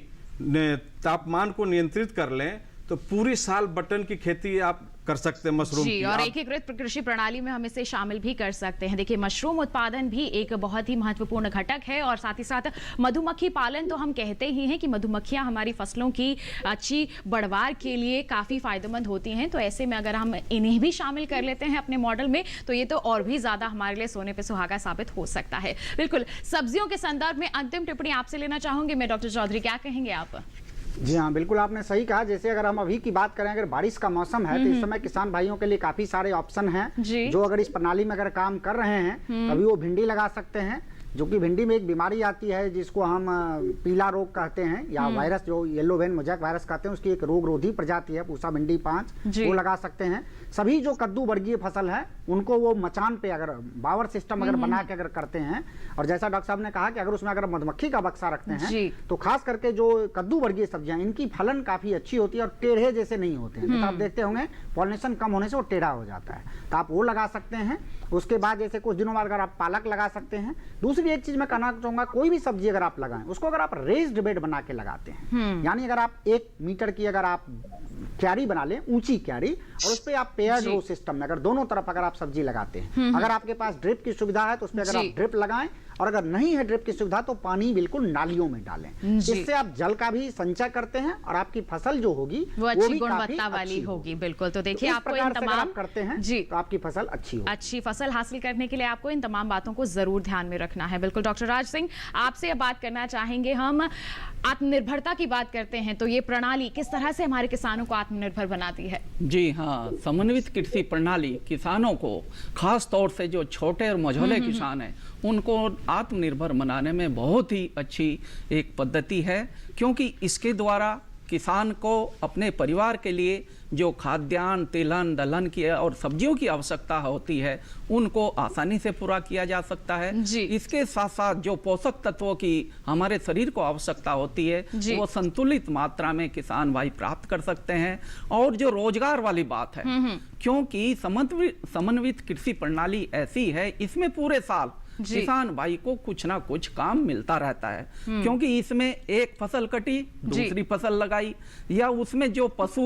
S8: तापमान को नियंत्रित कर लें तो पूरी साल बटन की खेती आप कर सकते हैं मशरूम
S4: जी,
S8: की।
S4: और एकीकृत कृषि प्रणाली में हम इसे शामिल भी कर सकते हैं। देखिए, मशरूम उत्पादन भी एक बहुत ही महत्वपूर्ण घटक है और साथ ही साथ मधुमक्खी पालन तो हम कहते ही हैं कि मधुमक्खियां हमारी फसलों की अच्छी बढ़वार के लिए काफ़ी फायदेमंद होती हैं। तो ऐसे में अगर हम इन्हें भी शामिल कर लेते हैं अपने मॉडल में तो ये तो और भी ज़्यादा हमारे लिए सोने पे सुहागा साबित हो सकता है। बिल्कुल, सब्जियों के संदर्भ में अंतिम टिप्पणी आपसे लेना चाहूँगी मैं, डॉक्टर चौधरी, क्या कहेंगे आप?
S9: जी हाँ, बिल्कुल आपने सही कहा। जैसे अगर हम अभी की बात करें, अगर बारिश का मौसम है तो इस समय किसान भाइयों के लिए काफी सारे ऑप्शन हैं जो अगर इस प्रणाली में अगर काम कर रहे हैं तभी वो भिंडी लगा सकते हैं, जो कि भिंडी में एक बीमारी आती है जिसको हम पीला रोग कहते हैं या वायरस जो येलो वेन मोजैक वायरस कहते हैं, उसकी एक रोग रोधी प्रजाति है पूसा भिंडी 5, वो लगा सकते हैं। सभी जो कद्दू वर्गीय फसल है उनको वो मचान पे अगर बावर सिस्टम अगर बना के अगर करते हैं, और जैसा डॉक्टर साहब ने कहा कि अगर उसमें अगर मधुमक्खी का बक्सा रखते हैं तो खास करके जो कद्दू वर्गीय सब्जियां इनकी फलन काफी अच्छी होती है और टेढ़े जैसे नहीं होते हैं। आप देखते होंगे पॉलिनेशन कम होने से वो टेढ़ा हो जाता है, तो आप वो लगा सकते हैं। उसके बाद जैसे कुछ दिनों बाद अगर आप पालक लगा सकते हैं। दूसरी एक चीज मैं कहना चाहूंगा, कोई भी सब्जी अगर आप लगाएं उसको अगर आप रेज्ड बेड बना के लगाते हैं, यानी अगर आप 1 मीटर की अगर आप क्यारी बना लें, ऊंची क्यारी, और उस पे आप पेयर्ड रो सिस्टम में अगर दोनों तरफ अगर आप सब्जी लगाते हैं, अगर आपके पास ड्रिप की सुविधा है तो उसमें अगर आप ड्रिप लगाएं, और अगर नहीं है ड्रिप की सुविधा तो पानी बिल्कुल नालियों में डालें। इससे आप जल का भी संचय करते हैं और आपकी फसल जो होगी
S4: वो अच्छी गुणवत्ता वाली होगी। बिल्कुल, तो देखिए आपको इन तमाम
S9: करते हैं जी तो आपकी फसल अच्छी होगी।
S4: अच्छी फसल हासिल करने के लिए आपको इन तमाम बातों को जरूर ध्यान में रखना है। बिल्कुल, डॉक्टर राज सिंह, आपसे अब बात करना चाहेंगे हम, आत्मनिर्भरता की बात करते हैं तो ये प्रणाली किस तरह से हमारे किसानों को आत्मनिर्भर बनाती है?
S6: जी हाँ, समन्वित कृषि प्रणाली किसानों को, खास तौर से जो छोटे और मझोले किसान हैं, उनको आत्मनिर्भर बनाने में बहुत ही अच्छी एक पद्धति है, क्योंकि इसके द्वारा किसान को अपने परिवार के लिए जो खाद्यान्न, तिलहन, दलहन की और सब्जियों की आवश्यकता होती है उनको आसानी से पूरा किया जा सकता है। इसके साथ साथ जो पोषक तत्वों की हमारे शरीर को आवश्यकता होती है वो संतुलित मात्रा में किसान भाई प्राप्त कर सकते हैं। और जो रोजगार वाली बात है, क्योंकि समन्वित कृषि प्रणाली ऐसी है, इसमें पूरे साल किसान भाई को कुछ ना कुछ काम मिलता रहता है, क्योंकि इसमें एक फसल कटी, दूसरी फसल लगाई, या उसमें जो पशु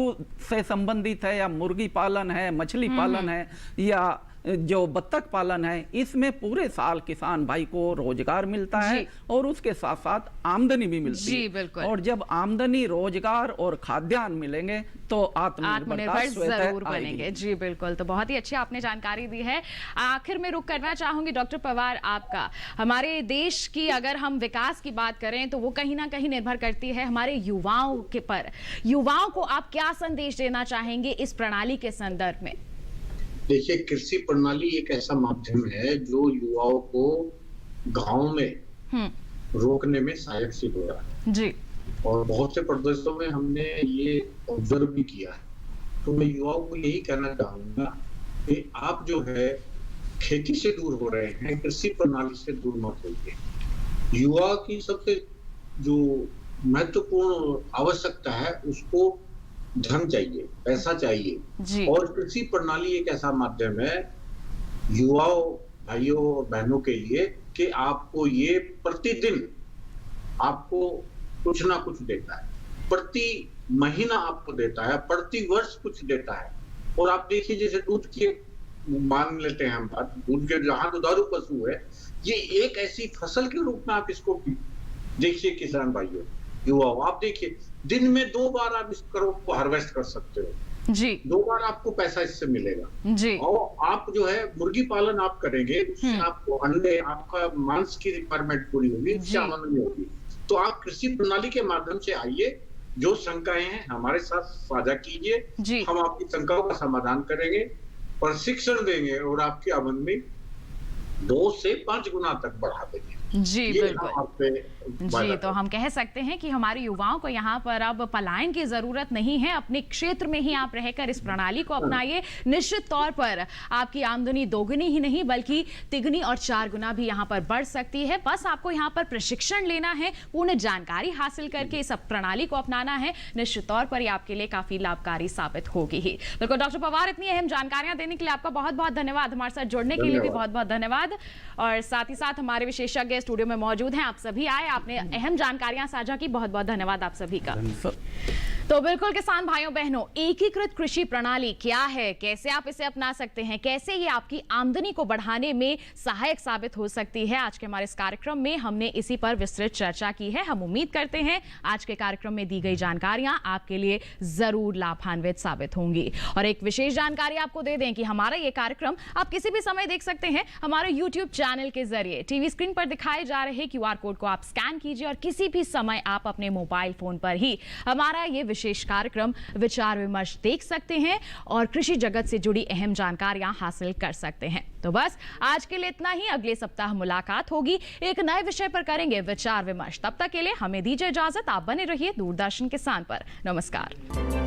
S6: से संबंधित है, या मुर्गी पालन है, मछली पालन है, या जो बत्तख पालन है, इसमें पूरे साल किसान भाई को रोजगार मिलता है और उसके साथ साथ आमदनी भी मिलती है। और जब आमदनी, रोजगार और खाद्यान्न मिलेंगे तो आत्मनिर्भर
S4: जरूर बनेंगे। जी बिल्कुल, तो बहुत ही अच्छी आपने जानकारी दी है। आखिर में रुक करना चाहूंगी डॉक्टर पवार आपका, हमारे देश की अगर हम विकास की बात करें तो वो कहीं ना कहीं निर्भर करती है हमारे युवाओं के पर। युवाओं को आप क्या संदेश देना चाहेंगे इस प्रणाली के संदर्भ में?
S7: देखिए, कृषि प्रणाली एक ऐसा माध्यम है जो युवाओं को गांव में रोकने में सहायक सिद्ध हो रहा है जी। और बहुत से प्रदेशों में हमने ये ऑब्जर्व भी किया है। तो मैं युवाओं को यही कहना चाहूंगा कि आप जो है खेती से दूर हो रहे हैं, कृषि प्रणाली से दूर मत होइए। युवा की सबसे जो महत्वपूर्ण आवश्यकता है उसको धन चाहिए, पैसा चाहिए, और कृषि प्रणाली एक ऐसा माध्यम है युवाओं, भाइयों और बहनों के लिए कि आपको ये प्रतिदिन आपको कुछ ना कुछ देता है, प्रति महीना आपको देता है, प्रति वर्ष कुछ देता है। और आप देखिए जैसे दूध के मान लेते हैं हम बात, दूध के जहां दुधारू पशु है, ये एक ऐसी फसल के रूप में आप इसको देखिए किसान भाइयों, युवाओं, आप देखिए दिन में 2 बार आप इस क्रॉप को हार्वेस्ट कर सकते हो
S4: जी,
S7: 2 बार आपको पैसा इससे मिलेगा
S4: जी।
S7: और आप जो है मुर्गी पालन आप करेंगे, उससे आपको अंडे, आपका मांस की रिक्वायरमेंट पूरी होगी, इससे आमदनी होगी। तो आप कृषि प्रणाली के माध्यम से आइए, जो शंकाएं हैं हमारे साथ साझा कीजिए, हम आपकी शंकाओं का समाधान करेंगे, प्रशिक्षण देंगे और आपकी आमदनी 2 से 5 गुना तक बढ़ा देंगे।
S4: जी बिल्कुल जी। तो हम कह सकते हैं कि हमारे युवाओं को यहाँ पर अब पलायन की जरूरत नहीं है, अपने क्षेत्र में ही आप रहकर इस प्रणाली को अपनाइए। निश्चित तौर पर आपकी आमदनी दोगुनी ही नहीं बल्कि तिगुनी और 4 गुना भी यहाँ पर बढ़ सकती है। बस आपको यहाँ पर प्रशिक्षण लेना है, पूर्ण जानकारी हासिल करके इस प्रणाली को अपनाना है। निश्चित तौर पर ये आपके लिए काफी लाभकारी साबित होगी ही। बिल्कुल डॉक्टर पवार, इतनी अहम जानकारियां देने के लिए आपका बहुत बहुत धन्यवाद, हमारे साथ जुड़ने के लिए भी बहुत बहुत धन्यवाद। और साथ ही साथ हमारे विशेषज्ञ स्टूडियो में मौजूद हैं, आप सभी आए, आपने अहम जानकारियां साझा की, बहुत बहुत धन्यवाद आप सभी का। तो बिल्कुल किसान भाइयों बहनों, एकीकृत कृषि प्रणाली क्या है, कैसे आप इसे अपना सकते हैं, कैसे ये आपकी आमदनी को बढ़ाने में सहायक साबित हो सकती है, आज के हमारे इस कार्यक्रम में हमने इसी पर विस्तृत चर्चा की है। हम उम्मीद करते हैं आज के कार्यक्रम में दी गई जानकारियां आपके लिए जरूर लाभान्वित साबित होंगी। और एक विशेष जानकारी आपको दे दें कि हमारा ये कार्यक्रम आप किसी भी समय देख सकते हैं हमारे YouTube चैनल के जरिए। टीवी स्क्रीन पर दिखाए जा रहे QR कोड को आप स्कैन कीजिए और किसी भी समय आप अपने मोबाइल फोन पर ही हमारा ये विशेष कार्यक्रम विचार विमर्श देख सकते हैं और कृषि जगत से जुड़ी अहम जानकारियां हासिल कर सकते हैं। तो बस आज के लिए इतना ही, अगले सप्ताह मुलाकात होगी, एक नए विषय पर करेंगे विचार विमर्श। तब तक के लिए हमें दीजिए इजाजत, आप बने रहिए दूरदर्शन किसान पर। नमस्कार।